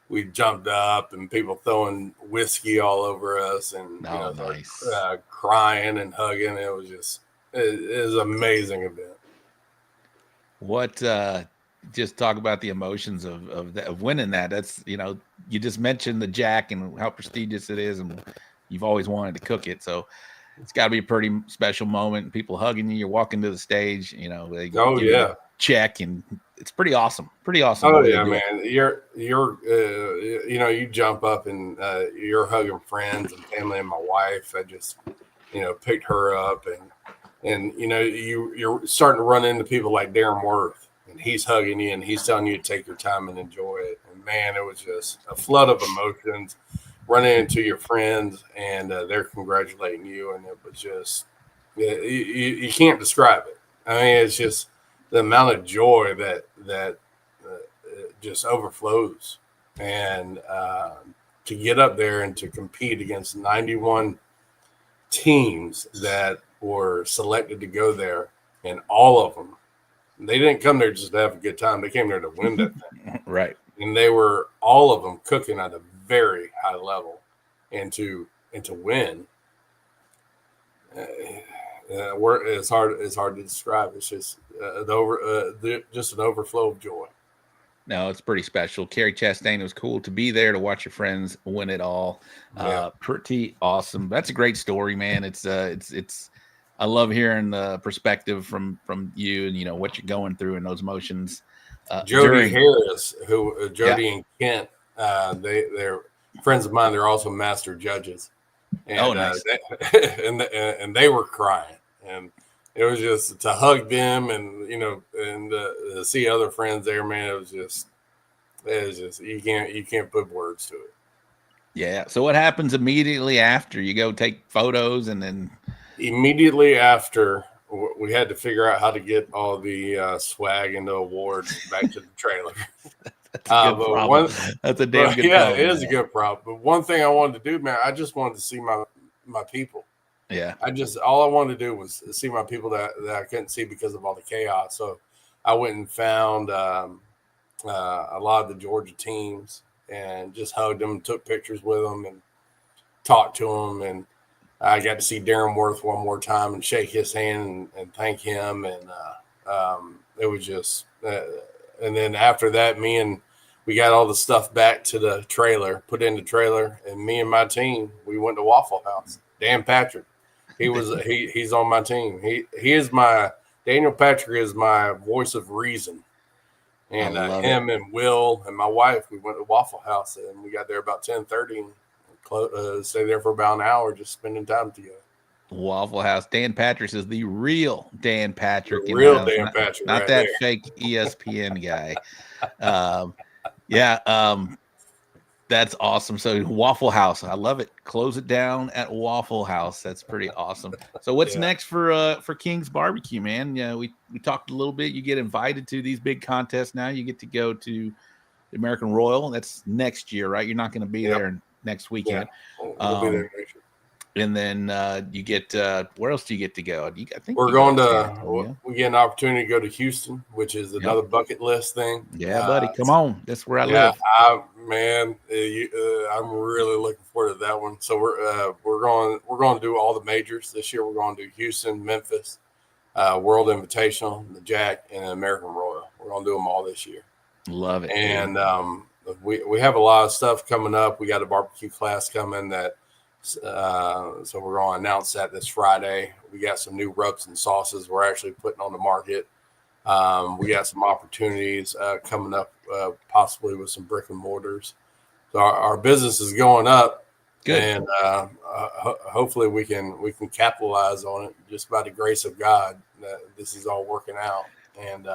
we jumped up, and people throwing whiskey all over us, and nice. Crying and hugging. It was an amazing event. What just talk about the emotions of winning that. That's, you just mentioned the Jack and how prestigious it is, and you've always wanted to cook it, so it's got to be a pretty special moment. People hugging you, you're walking to the stage, they give you a check, and it's pretty awesome. Oh yeah, man. You're you jump up and you're hugging friends and family, and my wife, I just picked her up, and you're starting to run into people like Darren Worth, and he's hugging you and he's telling you to take your time and enjoy it. And man, it was just a flood of emotions. Running into your friends, and they're congratulating you, and it was just you can't describe it. I mean, it's just the amount of joy that just overflows, and to get up there and to compete against 91 teams that were selected to go there, and all of them, they didn't come there just to have a good time. They came there to win that thing, right? And they were all of them cooking at a very high level, and to win, it's hard to describe. It's just just an overflow of joy. No, it's pretty special. Kerry Chastain, it was cool to be there to watch your friends win it all. Pretty awesome. That's a great story, man. It's I love hearing the perspective from you, and what you're going through and those emotions. Jody Harris, Jody and Kent, they're friends of mine. They're also master judges, and nice. And they were crying, and it was just to hug them, and see other friends there, man. It was just you can't put words to it. Yeah. So what happens immediately after? You go take photos, and then immediately after, we had to figure out how to get all the swag and the awards back to the trailer. That's a good problem. That's a damn good problem. It is a good problem. But one thing I wanted to do, man, I just wanted to see my people. Yeah. All I wanted to do was see my people that I couldn't see because of all the chaos. So I went and found a lot of the Georgia teams and just hugged them, took pictures with them, and talked to them. And I got to see Darren Worth one more time and shake his hand and thank him. And it was just and then after that, we got all the stuff back to the trailer, put in the trailer, and me and my team, we went to Waffle House. Dan Patrick, he's on my team. Daniel Patrick is my voice of reason. And him and Will and my wife, we went to Waffle House, and we got there about 10:30 and stayed there for about an hour, just spending time together. Waffle House. Dan Patrick is the real Dan Patrick. Dan Patrick. Not that fake ESPN guy. That's awesome. So Waffle House, I love it. Close it down at Waffle House. That's pretty awesome. So what's next for King's Barbecue, man? Yeah, we talked a little bit. You get invited to these big contests now. You get to go to the American Royal. That's next year, right? You're not going to be there next weekend. Yeah. We'll be there next year. And then you get where else do you get to go? I think we're going to. We get an opportunity to go to Houston, which is another bucket list thing. Yeah, buddy, come on. That's where I live. I'm really looking forward to that one. So we're going to do all the majors this year. We're going to do Houston, Memphis, World Invitational, the Jack, and American Royal. We're going to do them all this year. Love it. And we have a lot of stuff coming up. We got a barbecue class coming that. So we're going to announce that this Friday. We got some new rubs and sauces we're actually putting on the market. We got some opportunities coming up, possibly with some brick and mortars. So our business is going up. Good. And hopefully we can capitalize on it just by the grace of God. This is all working out, and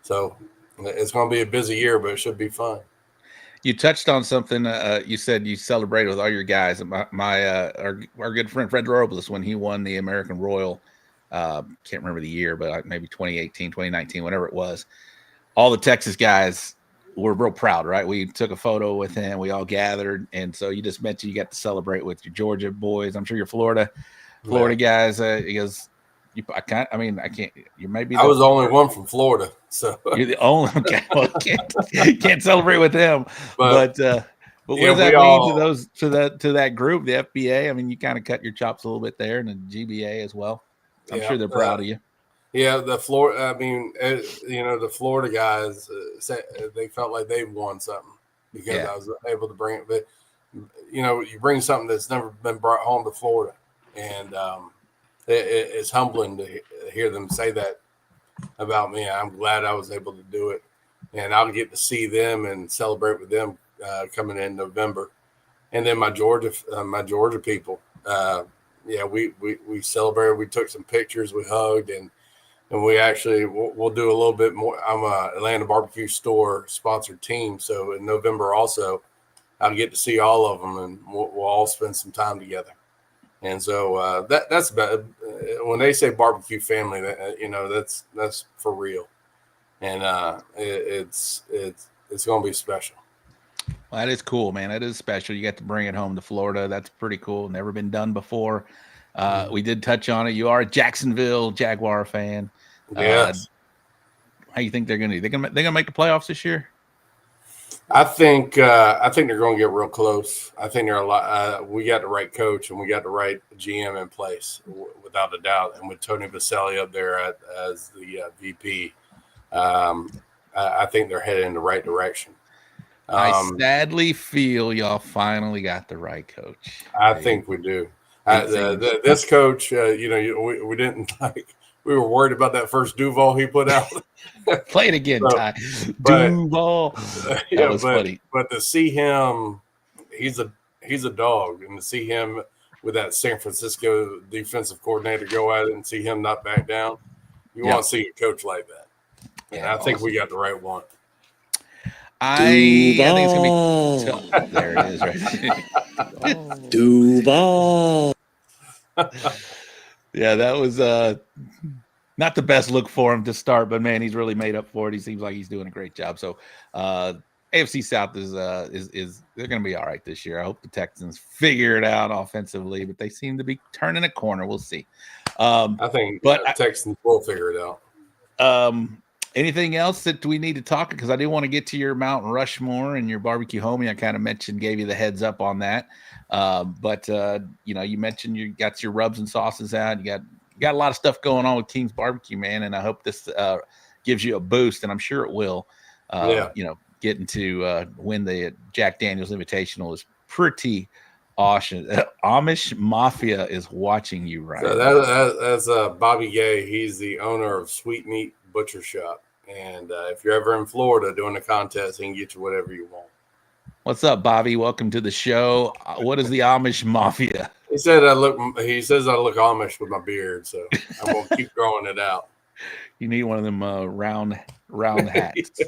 so it's going to be a busy year, but it should be fun. You touched on something. You said you celebrated with all your guys. Our good friend Fred Robles, when he won the American Royal, Can't remember the year, but maybe 2018, 2019, whatever it was. All the Texas guys were real proud, right? We took a photo with him. We all gathered. And so you just mentioned you got to celebrate with your Georgia boys. I'm sure your Florida guys. He goes, I can't. You may be. I was the only one from Florida, so you're the only. Okay, well, can't celebrate with them. But what does that mean to that group, the FBA? I mean, you kind of cut your chops a little bit there, and the GBA as well. I'm sure they're proud of you. Yeah, the Florida. I mean, the Florida guys said they felt like they won something because I was able to bring it. But you bring something that's never been brought home to Florida, and it's humbling to hear them say that about me. I'm glad I was able to do it, and I'll get to see them and celebrate with them coming in November. And then my Georgia people, we celebrated. We took some pictures, we hugged, and we actually we'll do a little bit more. I'm a Atlanta Barbecue Store sponsored team, so in November also I'll get to see all of them, and we'll all spend some time together. And so that's about when they say barbecue family, that's for real, and it's going to be special. Well, that is cool, man. That is special. You got to bring it home to Florida. That's pretty cool. Never been done before. We did touch on it. You are a Jacksonville Jaguar fan. Yes. How you think they're going to do? They're going to make the playoffs this year? I think they're going to get real close. I think they're a lot. We got the right coach and we got the right GM in place, without a doubt. And with Tony Vaselli up there as the VP, I think they're headed in the right direction. I sadly feel y'all finally got the right coach. I think we do. This coach, we didn't like. We were worried about that first Duval he put out. Play it again, Ty. Duval. That was funny. But to see him, he's a dog, and to see him with that San Francisco defensive coordinator go at it and see him not back down, you want to see a coach like that. And I think we got the right one. I think it's gonna be tough. There it is, right? Duval. Yeah, that was not the best look for him to start, but man, he's really made up for it. He seems like he's doing a great job. So AFC South is they're going to be all right this year. I hope the Texans figure it out offensively, but they seem to be turning a corner. We'll see. I think Texans will figure it out. Anything else that we need to talk? Because I do want to get to your Mount Rushmore and your barbecue homie. I kind of gave you the heads up on that. But you mentioned you got your rubs and sauces out. You got a lot of stuff going on with King's Barbecue, man. And I hope this gives you a boost, and I'm sure it will. Getting to win the Jack Daniels Invitational is pretty awesome. Amish Mafia is watching you right now. That's Bobby Gay. He's the owner of Sweet Meat Butcher Shop. And if you're ever in Florida doing a contest, he can get you whatever you want. What's up, Bobby? Welcome to the show. What is the Amish Mafia? He says I look Amish with my beard, so I'm gonna keep growing it out. You need one of them round hats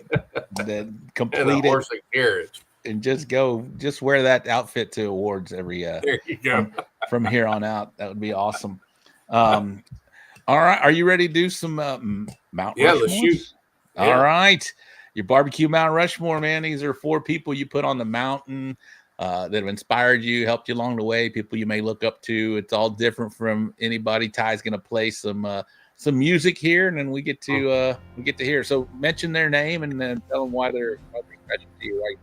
that complete and a horse and carriage, and just wear that outfit to awards every. There you go. From here on out, that would be awesome. All right, are you ready to do some Mount Rushmore? Yeah, let's shoot. Yeah. All right. Your barbecue Mount Rushmore, man. These are 4 people you put on the mountain that have inspired you, helped you along the way, people you may look up to. It's all different from anybody. Ty's going to play some music here, and then we get to hear. So mention their name and then tell them why they're special to you, right?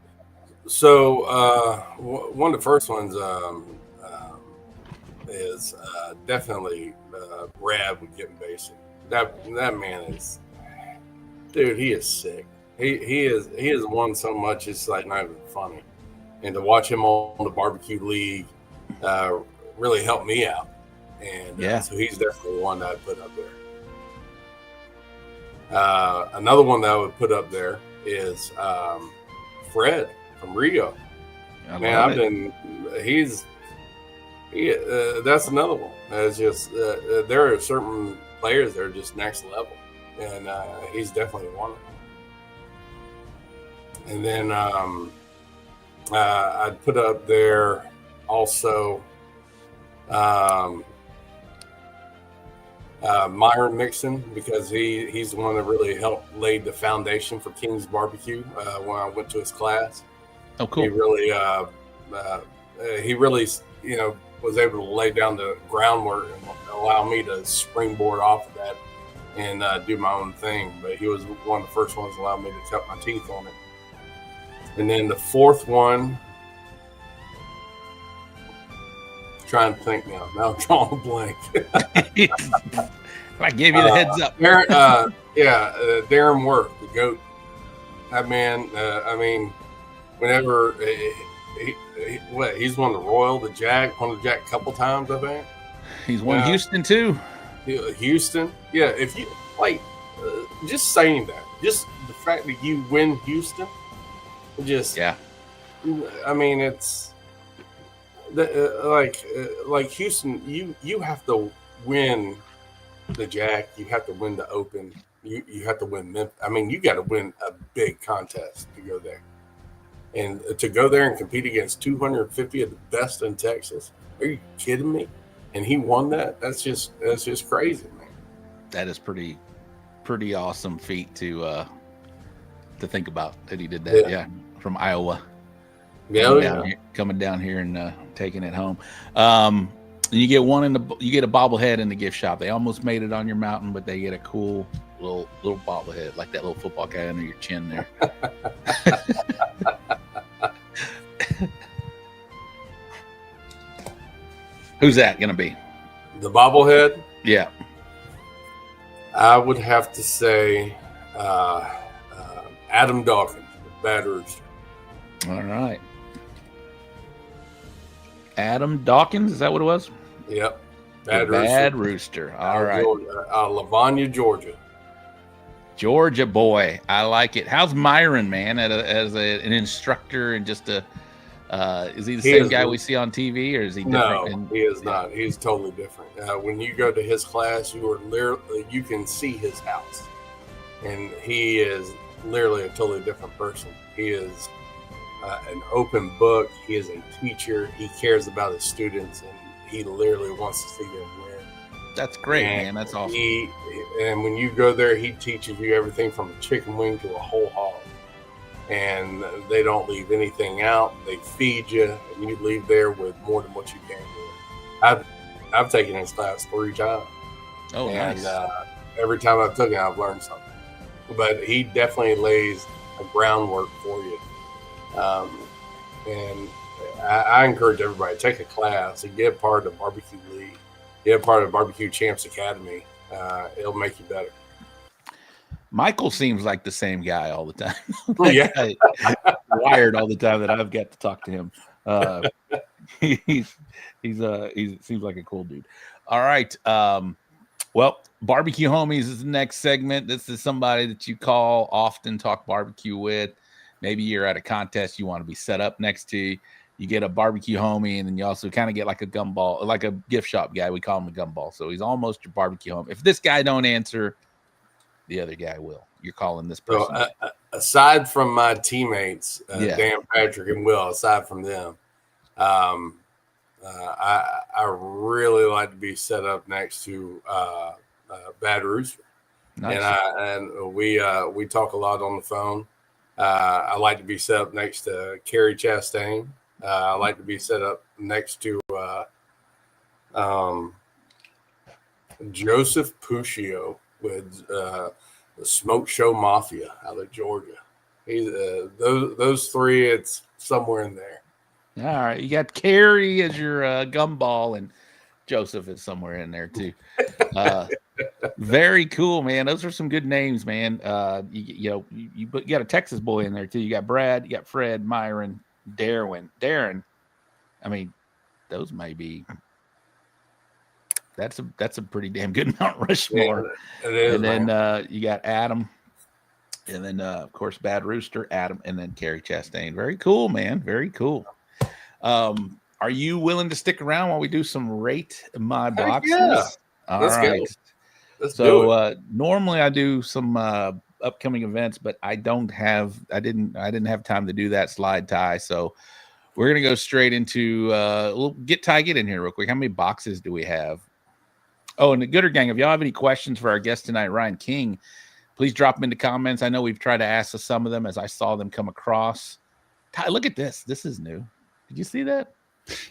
So one of the first ones is definitely Rab with Getting Basic. That man is, dude. He is sick. He has won so much, it's like not even funny. And to watch him on the Barbecue League really helped me out. And so he's definitely one that I'd put up there. Another one that I would put up there is Fred from Rio. That's another one. It's just there are certain players that are just next level, and he's definitely one of them. And then I'd put up there also Myron Mixon, because he's the one that really helped lay the foundation for King's Barbecue when I went to his class. Oh, cool. He really was able to lay down the groundwork and allow me to springboard off of that and do my own thing. But he was one of the first ones that allowed me to cut my teeth on it. And then the fourth one, trying to think now. Now I'm drawing a blank. I gave you the heads up. Darren Worth, the GOAT. That man, whenever he's won the Royal, the Jack, won the Jack a couple times, I think. He's won Houston too. Houston, yeah. If you just saying that, just the fact that you win Houston, it's like Houston. You have to win the Jack. You have to win the Open. You have to win Memphis. You got to win a big contest to go there. And to go there and compete against 250 of the best in Texas, are you kidding me? And he won that. That's just crazy, man. That is pretty awesome feat to think about that he did that. Yeah, from Iowa. Coming down here and taking it home. And you get you get a bobblehead in the gift shop. They almost made it on your mountain, but they get a cool little bobblehead, like that little football guy under your chin there. Who's that going to be? The bobblehead? Yeah. I would have to say Adam Dawkins, Bad Rooster. All right. Adam Dawkins, is that what it was? Yep. Bad Rooster. All right. Livonia, Georgia. Georgia boy. I like it. How's Myron, man, as an instructor and just is he the same guy we see on TV, or is he different? No, he is not. He's totally different. When you go to his class, you can see his house, and he is literally a totally different person. He is an open book. He is a teacher. He cares about his students, and he literally wants to see them win. That's great, man. That's awesome. And when you go there, he teaches you everything from a chicken wing to a whole hog. And they don't leave anything out. They feed you, and you leave there with more than what you came with. I've taken his class 3 times. Oh, and, nice. Every time I've taken it, I've learned something. But he definitely lays a groundwork for you. And I encourage everybody to take a class and get part of the Barbecue League, get part of Barbecue Champs Academy. It'll make you better. Michael seems like the same guy all the time. Yeah. Wired all the time that I've got to talk to him. He seems like a cool dude. All right. Well, Barbecue Homies is the next segment. This is somebody that you call, often talk barbecue with. Maybe you're at a contest you want to be set up next to. You get a barbecue homie, and then you also kind of get like a gumball, like a gift shop guy. We call him a gumball. So he's almost your barbecue homie. If this guy don't answer, the other guy will. You're calling this person. So, aside from my teammates, Dan, Patrick, and Will, aside from them, I really like to be set up next to Bad Rooster. Nice. And we talk a lot on the phone. I like to be set up next to Kerry Chastain. I like to be set up next to Joseph Puccio with the Smoke Show Mafia out of Georgia. Those 3, it's somewhere in there. All right. You got Kerry as your gumball, and Joseph is somewhere in there too. Very cool, man. Those are some good names, man. You got a Texas boy in there too. You got Brad, you got Fred, Myron, Darren. I mean, those may be. That's a pretty damn good Mount Rushmore. Yeah, it is, and then you got Adam, and then of course Bad Rooster, Adam, and then Kerry Chastain. Very cool, man. Very cool. Are you willing to stick around while we do some rate my boxes? Yeah. All Let's right. go. Let's do So it. normally I do some upcoming events, but I didn't have time to do that slide tie. So we're gonna go straight into get in here real quick. How many boxes do we have? Oh, and the Gooder Gang, if y'all have any questions for our guest tonight, Ryan King, please drop them in the comments. I know we've tried to ask some of them as I saw them come across. Ty, look at this. This is new. Did you see that?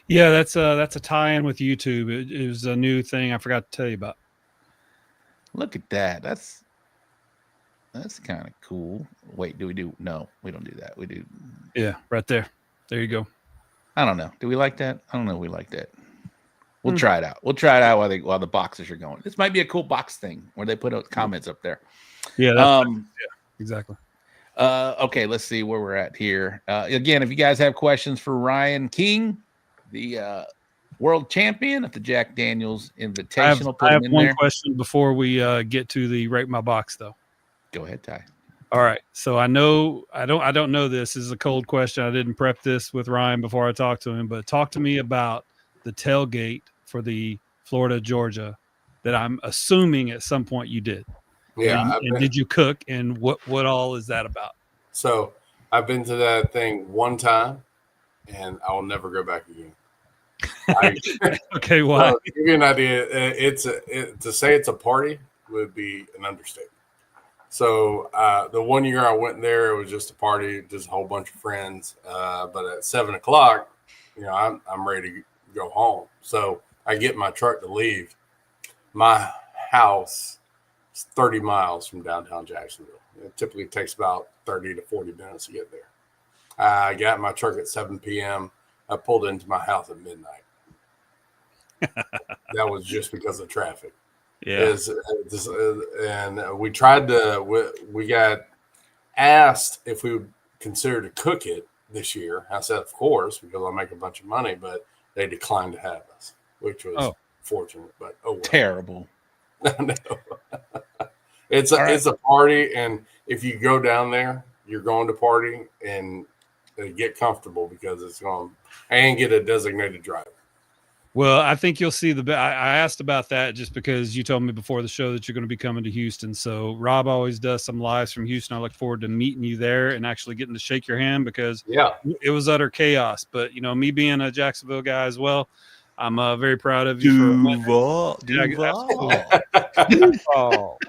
Yeah, that's a tie-in with YouTube. It was a new thing I forgot to tell you about. Look at that. That's kind of cool. Wait, do we do? No, we don't do that. We do. Yeah, right there. There you go. I don't know. Do we like that? I don't know if we like that. We'll try it out. We'll try it out while the boxes are going. This might be a cool box thing where they put comments up there. Yeah, yeah, exactly. Okay, let's see where we're at here. Again, if you guys have questions for Ryan King, the world champion at the Jack Daniels Invitational, I have one question before we get to the Rate My Box, though. Go ahead, Ty. All right. So I don't know this. This is a cold question. I didn't prep this with Ryan before I talked to him, but talk to me about the tailgate for the Florida Georgia that I'm assuming at some point you did. Yeah. And did you cook, and what all is that about? So I've been to that thing one time, and I will never go back again. Okay, why? To give you an idea, to say it's a party would be an understatement. So the one year I went there, it was just a party, just a whole bunch of friends. But at 7:00, I'm ready to go home. So I get in my truck to leave. My house is 30 miles from downtown Jacksonville. It typically takes about 30 to 40 minutes to get there. I got in my truck at 7 p.m. I pulled into my house at midnight. That was just because of traffic. Yeah. And we tried to, we got asked if we would consider to cook it this year. I said, of course, because I'll make a bunch of money, but they declined to have us, which was fortunate, but well. Terrible. No. It's a party, and if you go down there, you're going to party and get comfortable because it's going and get a designated driver. Well, I think you'll see I asked about that just because you told me before the show that you're going to be coming to Houston. So Rob always does some lives from Houston. I look forward to meeting you there and actually getting to shake your hand because it was utter chaos. But, me being a Jacksonville guy as well, I'm very proud of you. Duval.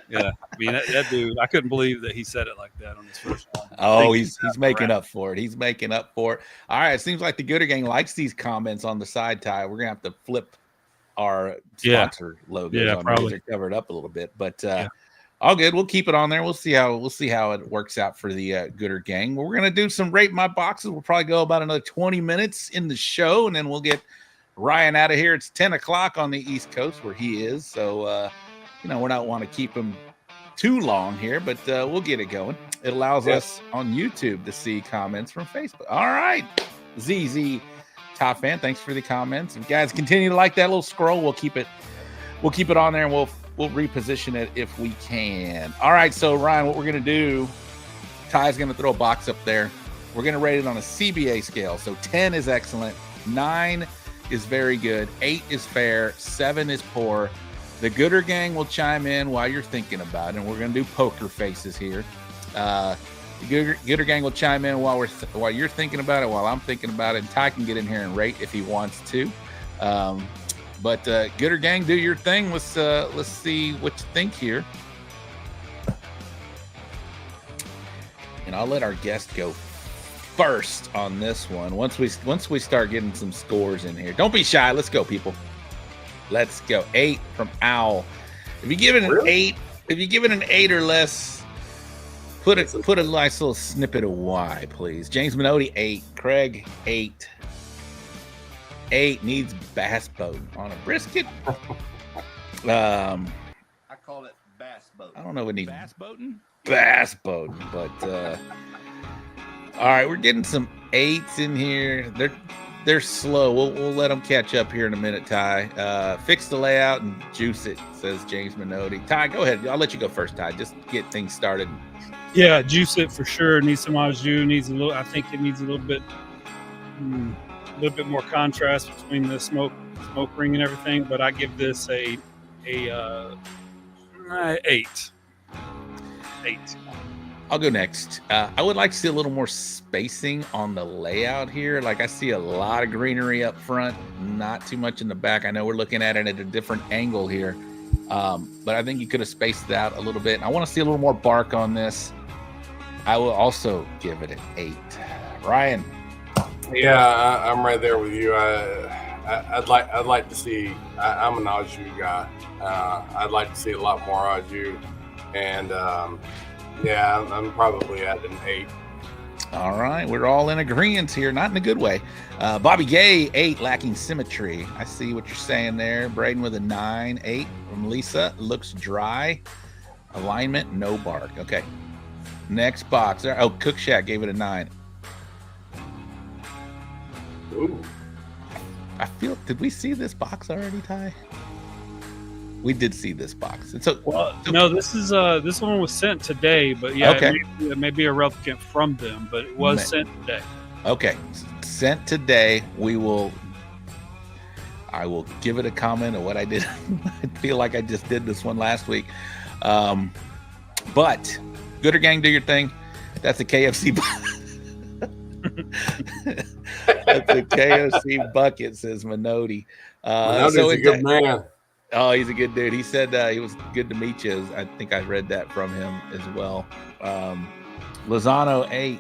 Yeah. I mean, that dude, I couldn't believe that he said it like that on his first one. Oh, he's making up for it. He's making up for it. All right. It seems like the Gooder Gang likes these comments on the side, Ty. We're going to have to flip our sponsor logos. Yeah, probably. They're covered up a little bit, but all good. We'll keep it on there. We'll see how it works out for the Gooder Gang. We're going to do some Rate My Boxes. We'll probably go about another 20 minutes in the show, and then we'll get Ryan out of here. It's 10:00 on the East Coast where he is. So, we're not want to keep him too long here, but we'll get it going. It allows us on YouTube to see comments from Facebook. All right. ZZ Top Fan, thanks for the comments. If you guys continue to like that little scroll, we'll keep it on there, and we'll reposition it if we can. All right. So Ryan, what we're going to do, Ty's going to throw a box up there. We're going to rate it on a CBA scale. So 10 is excellent. 9 is very good. 8 is fair. 7 is poor. The Gooder Gang will chime in while you're thinking about it, and we're going to do poker faces here. The Gooder Gang will chime in while you're thinking about it, while I'm thinking about it, and Ty can get in here and rate if he wants to. But Gooder Gang, do your thing. Let's see what you think here. And I'll let our guest go first on this one. Once we start getting some scores in here, don't be shy. Let's go, people. Let's go. 8 from Owl. If you give it an 8, if you give it an 8 or less, put a nice little snippet of why, please. James Minotti 8. Craig 8. 8 needs bass boat on a brisket. I call it bass boat. I don't know what needs Bass boating? bass boating, but all right, we're getting some 8s in here. They're slow. We'll let them catch up here in a minute, Ty. Fix the layout and juice it, says James Minotti. Ty, go ahead. I'll let you go first, Ty. Just get things started. Yeah, juice it for sure. Needs some au jus. I think it needs a little bit more contrast between the smoke ring and everything. But I give this a 8. 8. I'll go next. I would like to see a little more spacing on the layout here. Like, I see a lot of greenery up front, not too much in the back. I know we're looking at it at a different angle here. But I think you could have spaced it out a little bit. I want to see a little more bark on this. I will also give it an 8. Ryan. Yeah, I'm right there with you. I'd like to see. I'm an au jus guy. I'd like to see a lot more au jus, and yeah, I'm probably at an 8. All right, we're all in agreement here, not in a good way. Bobby Gay, 8, lacking symmetry. I see what you're saying there. Braden with a 9, 8 from Lisa. Looks dry. Alignment, no bark. Okay. Next box. Oh, Cook Shack gave it a 9. Ooh. I feel. Did we see this box already, Ty? We did see this box. And so, no, this one was sent today, but yeah, okay. it may be a replicant from them, but it was sent today. Okay, sent today. I will give it a comment of what I did. I feel like I just did this one last week. But Gooder Gang, do your thing. That's a KFC. That's a KFC bucket, says Minotti. Minotti's a good man. Oh, he's a good dude. He said he was good to meet you. I think I read that from him as well. Lozano 8.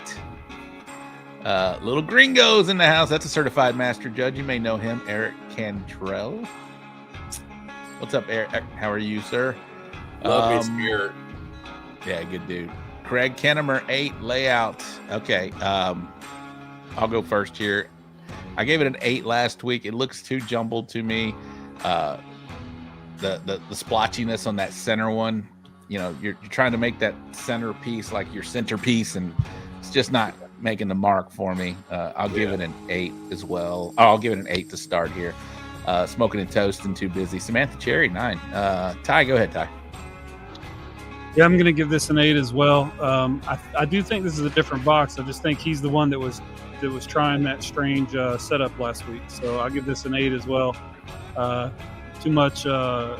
Little Gringo's in the house. That's a certified master judge. You may know him, Eric Cantrell. What's up, Eric? How are you, sir? Love me, Spirit. Yeah, good dude. Craig Kennemer 8 layout. Okay, I'll go first here. I gave it an 8 last week. It looks too jumbled to me. The splotchiness on that center one, you know, you're trying to make that center piece like your centerpiece, and it's just not making the mark for me. I'll give it an 8 as well. I'll give it an 8 to start here. Smoking and toast and too busy. Samantha Cherry 9. Ty, go ahead, Ty. Yeah, I'm going to give this an 8 as well. I do think this is a different box. I just think he's the one that was trying that strange setup last week. So I'll give this an 8 as well. Too much. I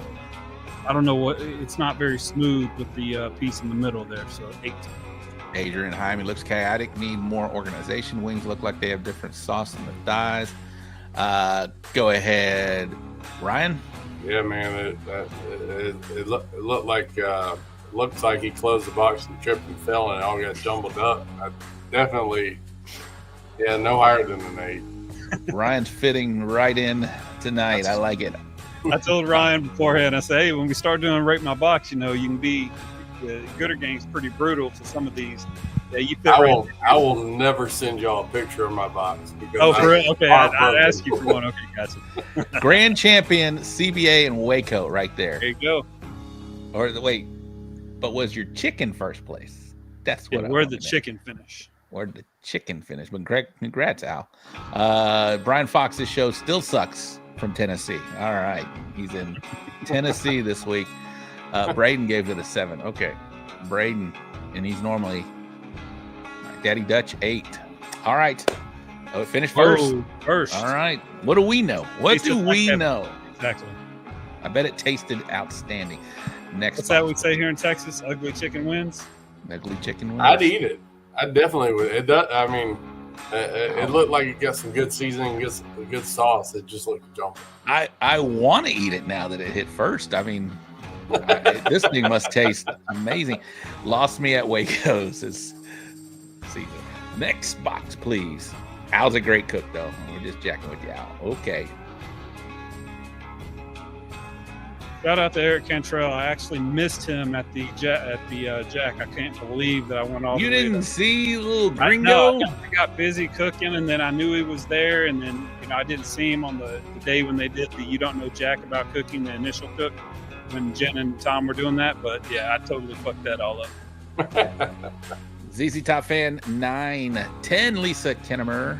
don't know what. It's not very smooth with the piece in the middle there. So 8. Adrian Jaime looks chaotic. Need more organization. Wings look like they have different sauce in the thighs. Go ahead, Ryan. Yeah, man. It looked like. Looks like he closed the box and tripped and fell, and it all got jumbled up. Definitely, yeah, no higher than an 8. Ryan's fitting right in tonight. I like it. I told Ryan beforehand, I said, hey, when we start doing Rate My Box, you know, you can be the Gooder Gang's pretty brutal to some of these. Yeah, you fit I will never send y'all a picture of my box. For real? Okay, I'd ask you for one. Okay, gotcha. Grand champion, CBA, and Waco right there. There you go. Or wait, but was your chicken first place? That's what where'd the chicken finish? Where'd the chicken finish? But congrats, Al. Brian Fox's show still sucks from Tennessee. All right. He's in Tennessee this week. Braden gave it a 7. Okay. Braden, and he's normally Daddy Dutch 8. All right. Oh, it finished first. First. All right. What do we know? What do we know? Exactly. I bet it tasted outstanding. Next. What's that we say here in Texas? Ugly chicken wins. Ugly chicken wins. I'd eat it. I definitely would. It does. I mean, it looked like it got some good seasoning, good sauce. It just looked jumpy. I want to eat it now that it hit first. I mean, this thing must taste amazing. Lost me at Waco's. See, next box, please. Al's a great cook, though. We're just jacking with you, Al. Okay. Shout out to Eric Cantrell. I actually missed him at the Jack. I can't believe that I went off. You didn't see little Gringo? I got busy cooking, and then I knew he was there, and then I didn't see him on the day when they did the You Don't Know Jack About Cooking, the initial cook, when Jen and Tom were doing that. But yeah, I totally fucked that all up. ZZ Top Fan 9, 10. Lisa Kennemer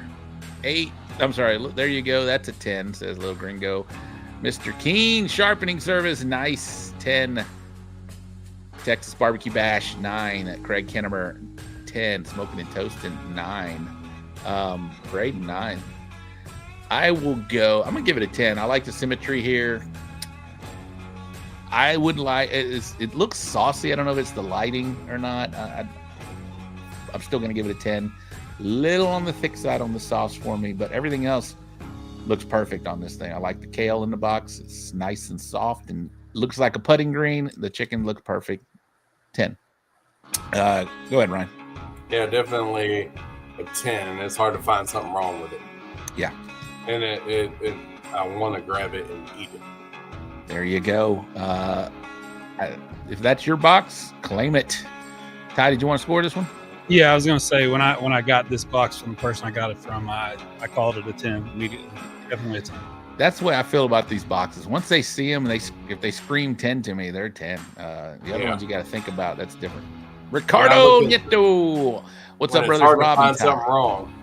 8. I'm sorry. There you go. That's a 10. Says little Gringo. Mr. Keen, sharpening service, nice, 10. Texas Barbecue Bash, 9. Craig Kennemer, 10. Smoking and Toasting, 9. Braden, 9. I will go, I'm going to give it a 10. I like the symmetry here. I wouldn't lie, it looks saucy. I don't know if it's the lighting or not. I'm still going to give it a 10. Little on the thick side on the sauce for me, but everything else looks perfect on this thing. I like the kale in the box. It's nice and soft and looks like a putting green. The chicken looks perfect. 10. Go ahead, Ryan. Yeah, definitely a 10. It's hard to find something wrong with it. Yeah. And I want to grab it and eat it. There you go. If that's your box, claim it. Ty, did you want to score this one? Yeah, I was going to say when I got this box from the person I got it from, I called it a 10 immediately. Definitely a 10. That's the way I feel about these boxes. Once they see them, if they scream 10 to me, they're 10. The other ones you got to think about. That's different. Ricardo Nieto. What's up, brothers? Hard to Rob find and Ty. something wrong.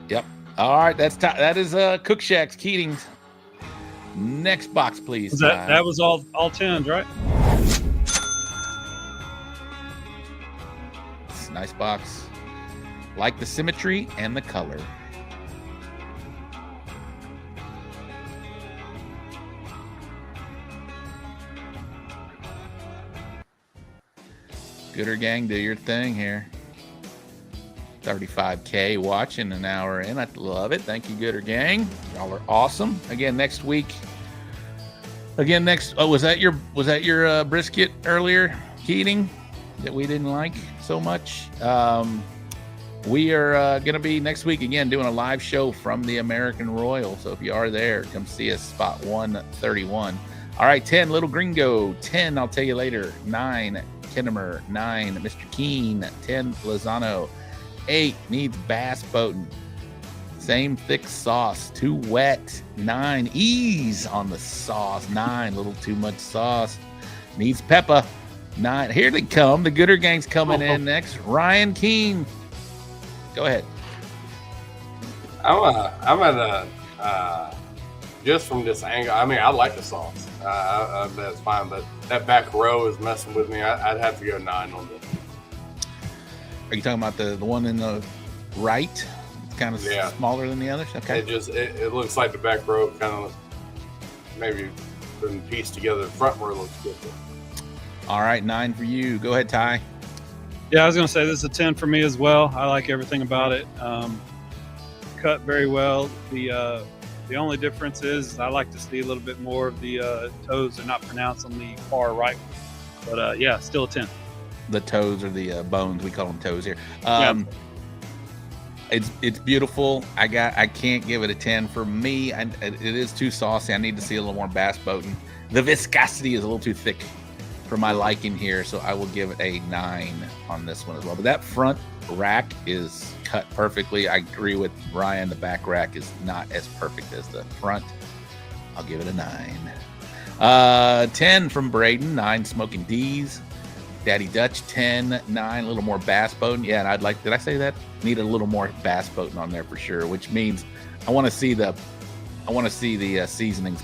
Yep. All right, that is Cook Shack's Keating's. Next box, please. That was all 10s, right? It's a nice box. Like the symmetry and the color. Gooder gang, do your thing here. 35K watching an hour in. I love it. Thank you, Gooder gang. Y'all are awesome. Again, next week. Was that your brisket earlier, Keating, that we didn't like so much? We are going to be next week again doing a live show from the American Royal. So if you are there, come see us, spot 131. All right, 10, Little Gringo. 10, I'll tell you later. 9, Kinnemer. 9, Mr. Keen. 10, Lozano. 8, needs bass boating. Same thick sauce. Too wet. 9, ease on the sauce. 9, little too much sauce. Needs pepper. 9, here they come. The Gooder gang's coming in next. Ryan Keen. Go ahead. I'm at a just from this angle. I mean, I like the sauce. That's fine, but that back row is messing with me. I'd have to go 9 on this. Are you talking about the one in the right? It's kind of smaller than the others? Okay. It looks like the back row kind of maybe been pieced together. The front row looks good. All right, 9 for you. Go ahead, Ty. Yeah, I was going to say this is a 10 for me as well. I like everything about it. Cut very well. The only difference is I like to see a little bit more of the toes. They're not pronounced on the far right. But, yeah, still a 10. The toes or the bones. We call them toes here. It's beautiful. I can't give it a 10 for me. It is too saucy. I need to see a little more bass boating. The viscosity is a little too thick for my liking here, so I will give it a 9 on this one as well. But that front rack is cut perfectly. I agree with Ryan. The back rack is not as perfect as the front. I'll give it a 9. 10 from Braden. 9 Smoking D's. Daddy Dutch. 10. 9 a little more bass boating. Yeah, and did I say that? Need a little more bass boating on there for sure, which means I want to see the seasonings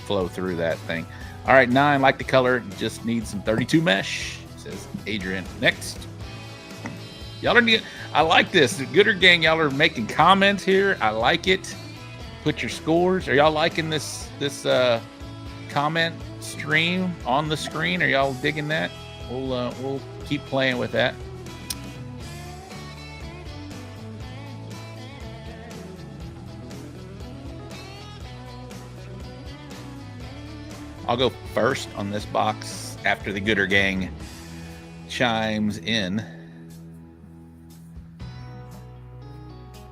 flow through that thing. All right, 9, like the color, just needs some 32 mesh, says Adrian. Next. I like this. The Gooder gang, y'all are making comments here. I like it. Put your scores. Are y'all liking this comment stream on the screen? Are y'all digging that? We'll keep playing with that. I'll go first on this box after the Gooder gang chimes in.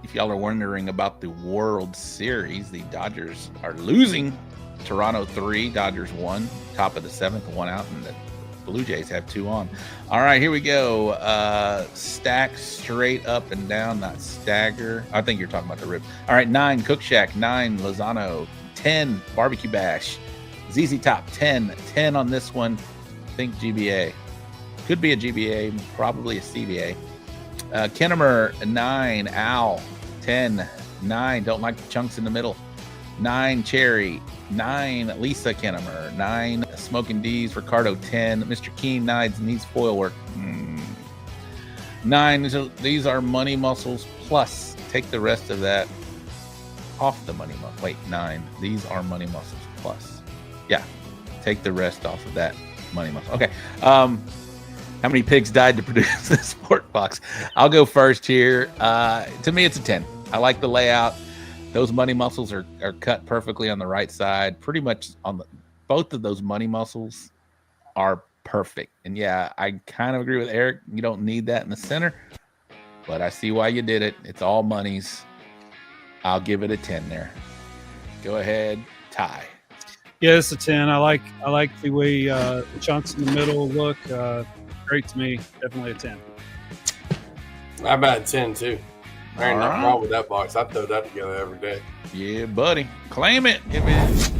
If y'all are wondering about the World Series, the Dodgers are losing. Toronto 3, Dodgers 1, top of the 7th, 1 out, and the Blue Jays have 2 on. All right, here we go. Stack straight up and down, not stagger. I think you're talking about the rib. All right, 9 Cook Shack, 9 Lozano, 10 Barbecue Bash. ZZ Top 10 on this one. Think GBA. Could be a GBA, probably a CBA. Kinnemer 9, Al 10, 9. Don't like the chunks in the middle. 9 Cherry, 9 Lisa Kinnemer, 9 Smoking D's, Ricardo 10, Mr. Keen 9 needs foil work. 9. These are money muscles plus. Take the rest of that off the money muscle. Wait, 9. These are money muscles plus. Yeah, take the rest off of that money muscle. Okay. How many pigs died to produce this pork box? I'll go first here. To me, it's a 10. I like the layout. Those money muscles are cut perfectly on the right side, pretty much on both of those money muscles are perfect. And yeah, I kind of agree with Eric. You don't need that in the center, but I see why you did it. It's all monies. I'll give it a 10 there. Go ahead, Ty. Yeah, it's a 10. I like the way the chunks in the middle look. Great to me. Definitely a 10. I'm at 10 too. There ain't All nothing right. wrong with that box. I throw that together every day. Yeah, buddy. Claim it. Give it.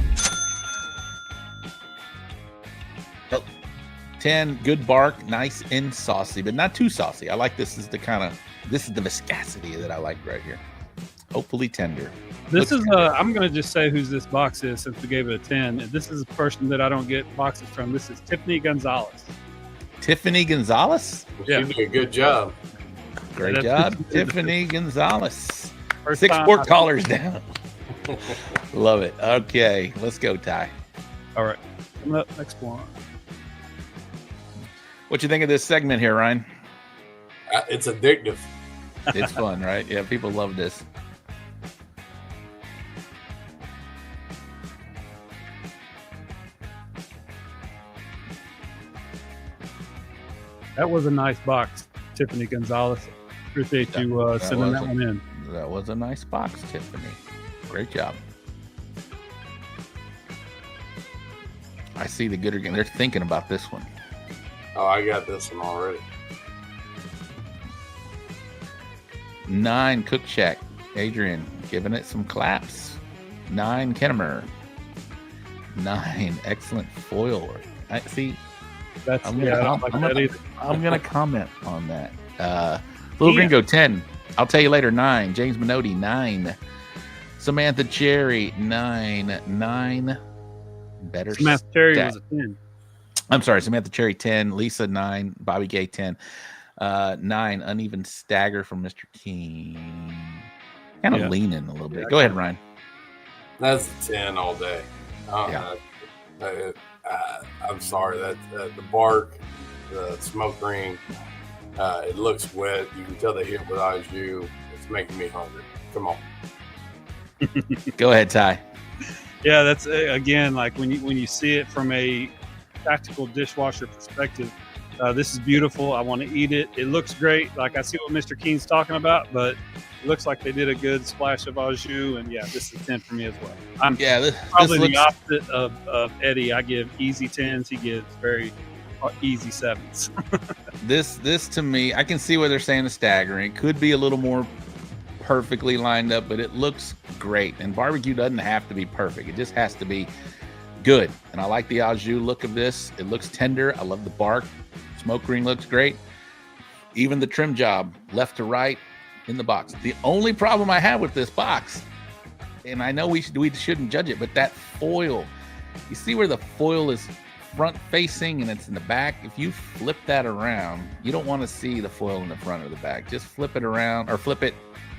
10, good bark, nice and saucy, but not too saucy. I like this is the viscosity that I like right here. Hopefully tender. This is I'm going to just say whose this box is since we gave it a 10. And this is a person that I don't get boxes from. This is Tiffany Gonzalez. Tiffany Gonzalez? Yeah. You do a good job. Great job, Tiffany Gonzalez. First 6 time pork collars down. Love it. Okay, let's go, Ty. All right. Coming up, next one. What you think of this segment here, Ryan? It's addictive. It's fun, right? Yeah, people love this. That was a nice box, Tiffany Gonzalez. Appreciate you sending that one in. That was a nice box, Tiffany. Great job. I see the gooder game. They're thinking about this one. Oh, I got this one already. 9, Cook Shack. Adrian giving it some claps. 9, Kennemer. 9, excellent foil work. I see. That's I'm I don't like that either. I'm gonna comment on that. Little Gringo 10. I'll tell you later. 9. James Minotti 9. Samantha Cherry 9. 9. Better. Samantha Cherry stat. was a 10. I'm sorry, Samantha Cherry 10. Lisa 9. Bobby Gay 10. 9. Uneven stagger from Mr. King. Kind of leaning a little bit. Go ahead, Ryan. That's a 10 all day. Yeah. I'm sorry that the bark, the smoke ring, it looks wet. You can tell they hit with au jus. It's making me hungry. Come on. Go ahead, Ty. Yeah, that's again like when you see it from a tactical dishwasher perspective. This is beautiful. I want to eat it. It looks great. Like I see what Mr. Keen's talking about, but it looks like they did a good splash of au jus. And yeah, this is 10 for me as well. I'm probably the opposite of Eddie. I give easy 10s. He gives very easy 7s. This to me, I can see where they're saying the staggering. It could be a little more perfectly lined up, but it looks great. And barbecue doesn't have to be perfect. It just has to be good. And I like the au jus look of this. It looks tender. I love the bark. Smoke ring looks great. Even the trim job, left to right in the box. The only problem I have with this box, and I know we shouldn't judge it, but that foil, you see where the foil is front facing and it's in the back? If you flip that around, you don't want to see the foil in the front or the back. Just flip it around, or flip it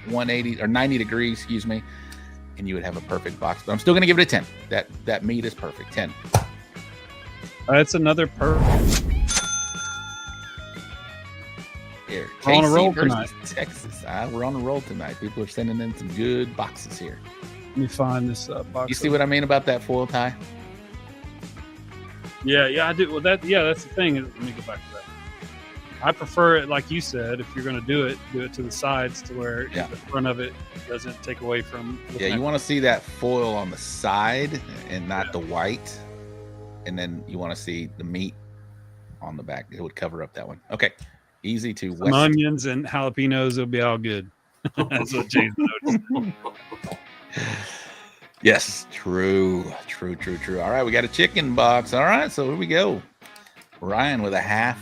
180 or 90 degrees, excuse me, and you would have a perfect box. But I'm still going to give it a 10. That meat is perfect. 10. That's another perfect. Here, We're on a roll versus tonight. Texas. We're on a roll tonight. People are sending in some good boxes here. Let me find this box. You see what I mean about that foil tie? Yeah, I do. Well, that's the thing. Let me go back to that. I prefer it, like you said, if you're going to do it to the sides to where the front of it doesn't take away from. Yeah, you want to see that foil on the side and not the white. And then you want to see the meat on the back. It would cover up that one. Okay. Easy to Some onions and jalapenos, it'll be all good. That's what James noticed. Yes, true. All right, we got a chicken box. All right, so here we go. Ryan with a half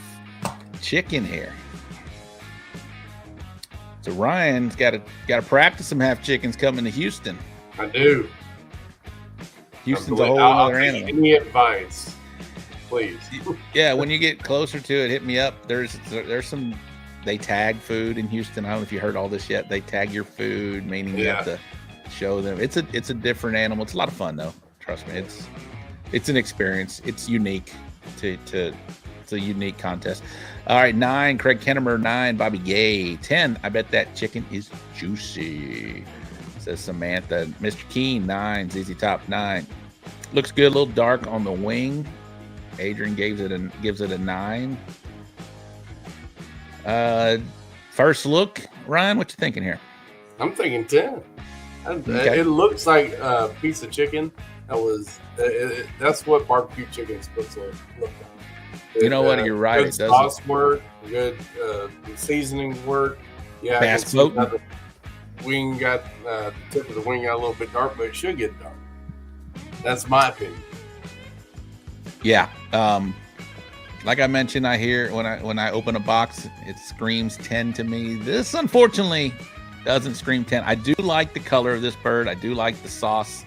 chicken here. So Ryan's got to practice some half chickens coming to Houston. I do. Houston's a whole other animal. Any advice, please? Yeah, when you get closer to it, hit me up. There's some. They tag food in Houston. I don't know if you heard all this yet. They tag your food, meaning you have to show them. It's a different animal. It's a lot of fun though. Trust me, it's an experience. It's unique it's a unique contest. All right, 9, Craig Kennemer. 9, Bobby Gay. 10, I bet that chicken is juicy, says Samantha. Mr. Keen. 9, ZZ Top. 9, Looks good. A little dark on the wing. Adrian gives it a 9. First look, Ryan, what you thinking here? I'm thinking 10. Okay. It looks like a piece of chicken. That's what barbecue chicken is supposed to look like. You know what? You're right. Good It doesn't. sauce work, good seasoning work. Yeah, Bass the tip of the wing got a little bit dark, but it should get dark. That's my opinion. Yeah. Like I mentioned, I hear when I open a box, it screams 10 to me. This unfortunately doesn't scream 10. I do like the color of this bird. I do like the sauce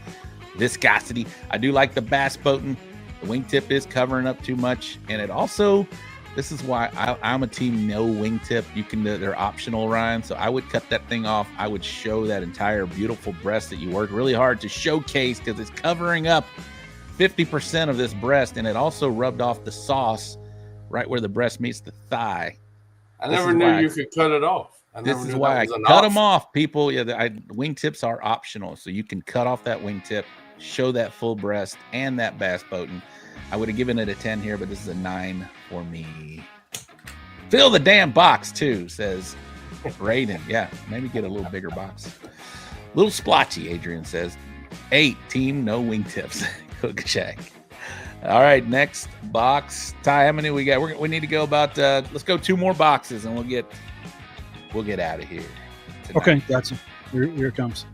viscosity. I do like the bass boating. The wingtip is covering up too much, and it also, this is why I'm a team no wingtip. They're optional, Ryan. So I would cut that thing off. I would show that entire beautiful breast that you worked really hard to showcase, because it's covering up 50% of this breast, and it also rubbed off the sauce right where the breast meets the thigh. I never knew you could cut it off. This is why I cut them off, people. Yeah, wingtips are optional, so you can cut off that wingtip, show that full breast and that bass boating. I would have given it a 10 here, but this is a 9 for me. Fill the damn box too, says Braden. Yeah, maybe get a little bigger box. Little splotchy, Adrian says. 8, team no wingtips. Cook Shack. All right, next box. Ty, how many we got? We need to go about let's go 2 more boxes and we'll get out of here tonight. Okay, gotcha. Here it comes.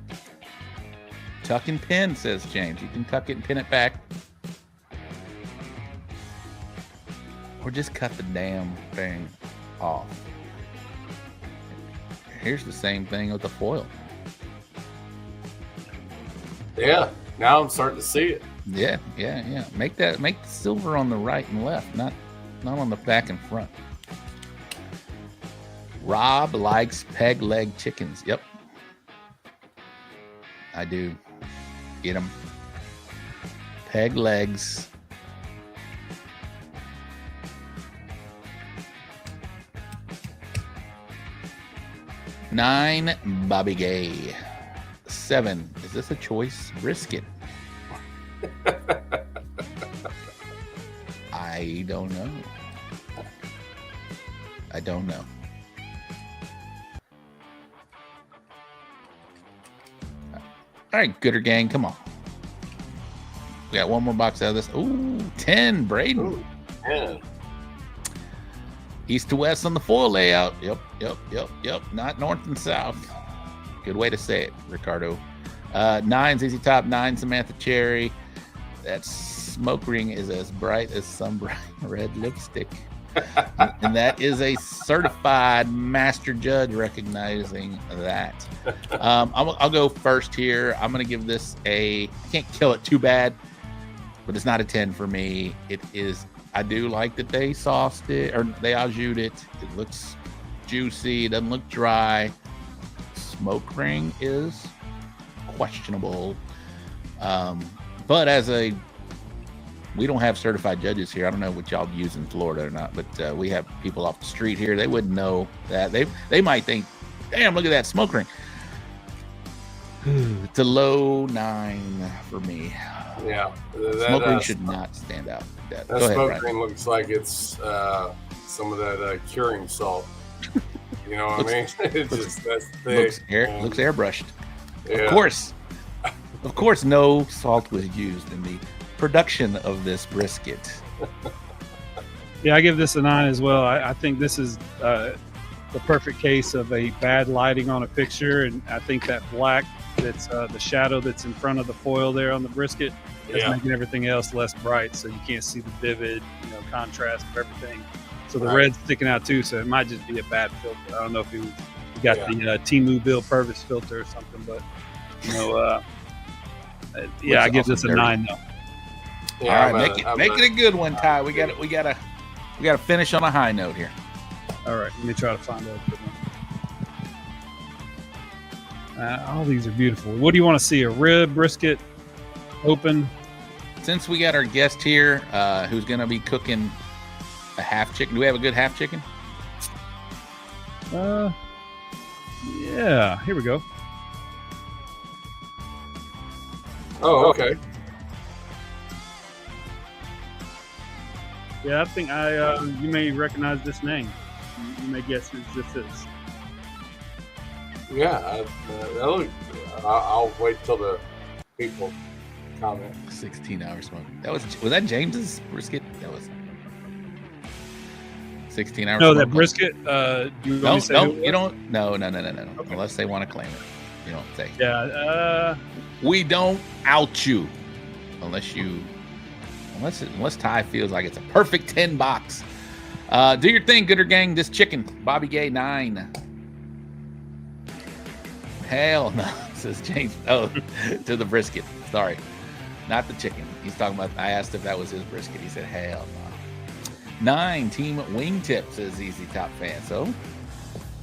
Tuck and pin, says James. You can tuck it and pin it back. Or just cut the damn thing off. Here's the same thing with the foil. Yeah, now I'm starting to see it. Yeah. Make the silver on the right and left, not on the back and front. Rob likes peg leg chickens. Yep. I do. Get them. Peg legs. Nine, Bobby Gay. 7, is this a choice brisket? I don't know. All right, Gooder Gang, come on. We got one more box out of this. Ooh, 10, Braden. Ooh, 10. East to west on the foil layout. Yep. Not north and south. Good way to say it, Ricardo. 9, ZZ Top. 9, Samantha Cherry. That smoke ring is as bright as some bright red lipstick. And that is a certified master judge recognizing that. I'll go first here. I'm going to give this I can't kill it too bad, but it's not a 10 for me. It is. I do like that they sauced it, or they au jused it. It looks juicy. It doesn't look dry. Smoke ring is questionable. But we don't have certified judges here. I don't know what y'all use in Florida or not, but we have people off the street here. They wouldn't know that. They might think, damn, look at that smoke ring. It's a low 9 for me. Yeah. Smoke ring should not stand out. That smoke ring looks like it's some of that curing salt. You know what I mean? It's just that's thick. Looks airbrushed. Yeah. Of course, no salt was used in the production of this brisket. Yeah, I give this a 9 as well. I think this is the perfect case of a bad lighting on a picture, and I think that black that's the shadow that's in front of the foil there on the brisket is making everything else less bright, so you can't see the vivid, contrast of everything. So the red's sticking out too, so it might just be a bad filter. I don't know if he got the Temu Bill Purvis filter or something, but I give this a 9 though. Yeah, all right, make it a good one, Ty. We gotta finish on a high note here. All right, let me try to find out. All these are beautiful. What do you want to see? A rib, brisket, open? Since we got our guest here, who's going to be cooking a half chicken. Do we have a good half chicken? Yeah. Here we go. Oh, okay. Yeah, I think you may recognize this name. You may guess who this is. Yeah, I'll wait till the people comment. 16-hour smoke. Was that James's brisket? That was 16 hours. No, that brisket. You no, say no, you don't. No. Okay. Unless they want to claim it, you don't say. Yeah. We don't out you, unless Ty feels like it's a perfect 10 box. Do your thing, Gooder Gang. This chicken, Bobby Gay 9. Hell no, says James. Oh, to the brisket. Sorry, not the chicken. He's talking about. I asked if that was his brisket. He said, hell no. 9 Team Wingtip, says Easy Top Fan. So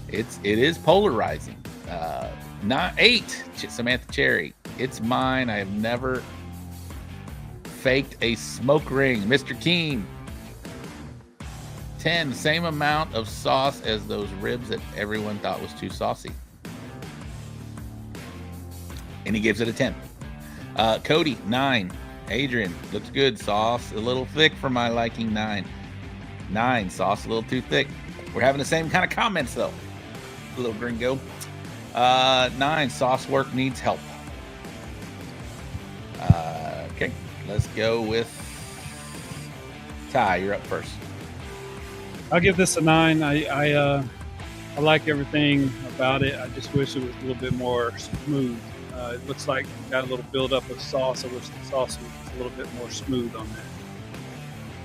it is polarizing. 8 Samantha Cherry. It's mine. I have never faked a smoke ring. Mr. Keen. 10 same amount of sauce as those ribs that everyone thought was too saucy. And he gives it a 10. Cody 9. Adrian looks good. Sauce a little thick for my liking. 9 sauce a little too thick. We're having the same kind of comments though. Little gringo. 9 sauce work needs help. Okay, let's go with Ty. You're up first. I'll give this a 9. I like everything about it. I just wish it was a little bit more smooth. It looks like it got a little buildup of sauce. I wish the sauce was a little bit more smooth on that.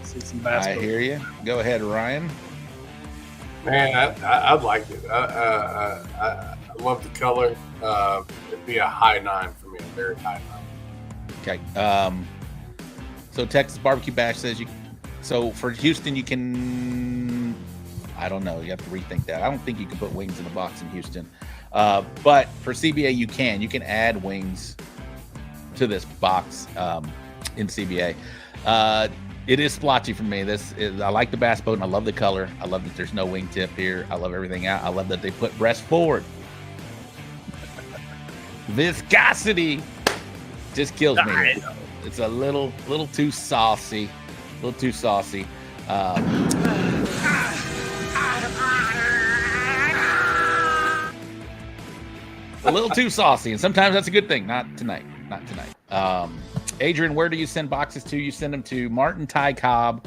See some bass. I hear you. Go ahead, Ryan. Man, I liked it. I love the color. It'd be a high 9 for me, a very high 9. Okay. So Texas Barbecue Bash says you. So for Houston, you can. I don't know. You have to rethink that. I don't think you can put wings in a box in Houston. But for CBA, you can. You can add wings to this box in CBA. It is splotchy for me. I like the bass boat, and I love the color. I love that there's no wingtip here. I love everything out. I love that they put breast forward. Viscosity just kills me. It's a little too saucy. A little too saucy. A little too saucy, and sometimes that's a good thing. Not tonight. Adrian, where do you send boxes to? You send them to Martin Ty Cobb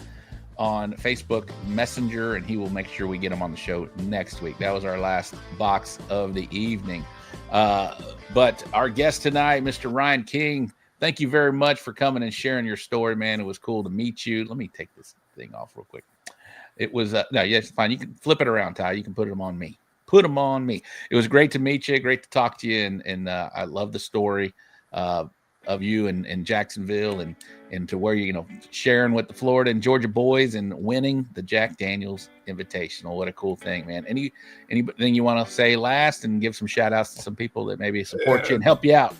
on Facebook Messenger, and he will make sure we get them on the show next week. That was our last box of the evening. But our guest tonight, Mr. Ryan King, thank you very much for coming and sharing your story, man. It was cool to meet you. Let me take this thing off real quick. It was it's fine. You can flip it around, Ty. You can put them on me. Put them on me. It was great to meet you. Great to talk to you. And I love the story of you and Jacksonville and to where you sharing with the Florida and Georgia boys and winning the Jack Daniels Invitational. What a cool thing, man. Anything you want to say last and give some shout outs to some people that maybe support you and help you out?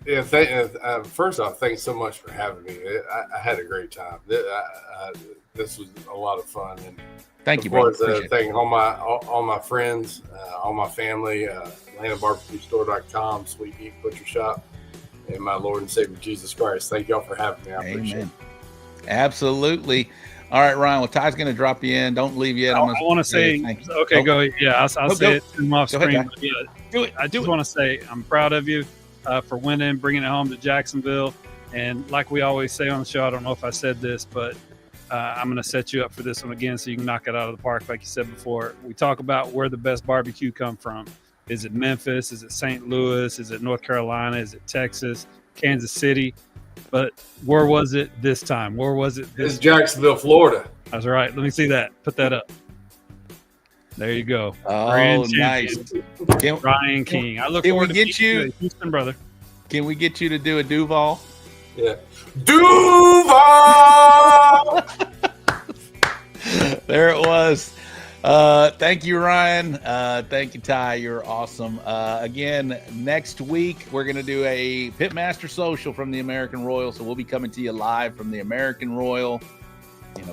Yeah, first off, thanks so much for having me. I had a great time. This was a lot of fun. And thank you, bro. Thank all my friends, all my family, AtlantaBarbecueStore.com, Sweet Meat Butcher Shop, and my Lord and Savior Jesus Christ. Thank y'all for having me. I appreciate it. Absolutely. All right, Ryan. Well, Ty's going to drop you in. Don't leave yet. I want to say, okay, go ahead. Yeah, I'll say it off screen. Yeah, do it. I just want to say I'm proud of you for winning, bringing it home to Jacksonville. And like we always say on the show, I don't know if I said this, but I'm going to set you up for this one again so you can knock it out of the park like you said before. We talk about where the best barbecue come from. Is it Memphis? Is it St. Louis? Is it North Carolina? Is it Texas? Kansas City? But where was it this time? Where was it this It's Jacksonville, Florida. That's right. Let me see that. Put that up. There you go. Oh, nice. Ryan King. I look forward to get you, Houston, brother. Can we get you to do a Duval? Yeah. Duval! There it was. Thank you, Ryan. Thank you, Ty. You're awesome. Again, next week, we're going to do a Pitmaster Social from the American Royal. So we'll be coming to you live from the American Royal.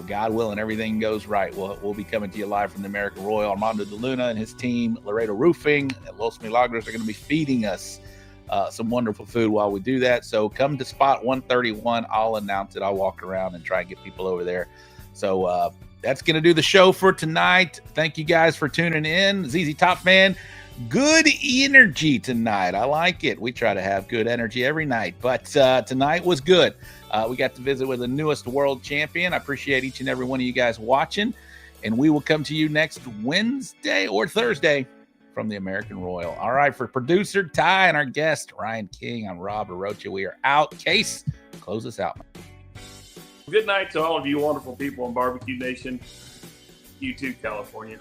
God willing, everything goes right. We'll be coming to you live from the American Royal. Armando De Luna and his team, Laredo Roofing, and Los Milagros are going to be feeding us some wonderful food while we do that. So come to spot 131. I'll announce it. I'll walk around and try and get people over there. So that's going to do the show for tonight. Thank you guys for tuning in. ZZ Top Man, good energy tonight. I like it. We try to have good energy every night, but tonight was good. We got to visit with the newest world champion. I appreciate each and every one of you guys watching, and we will come to you next Wednesday or Thursday from the American Royal. All right, for producer Ty and our guest Ryan King, I'm Rob LaRocha. We are out. Case, close us out. Good night to all of you wonderful people in Barbecue Nation, YouTube, California.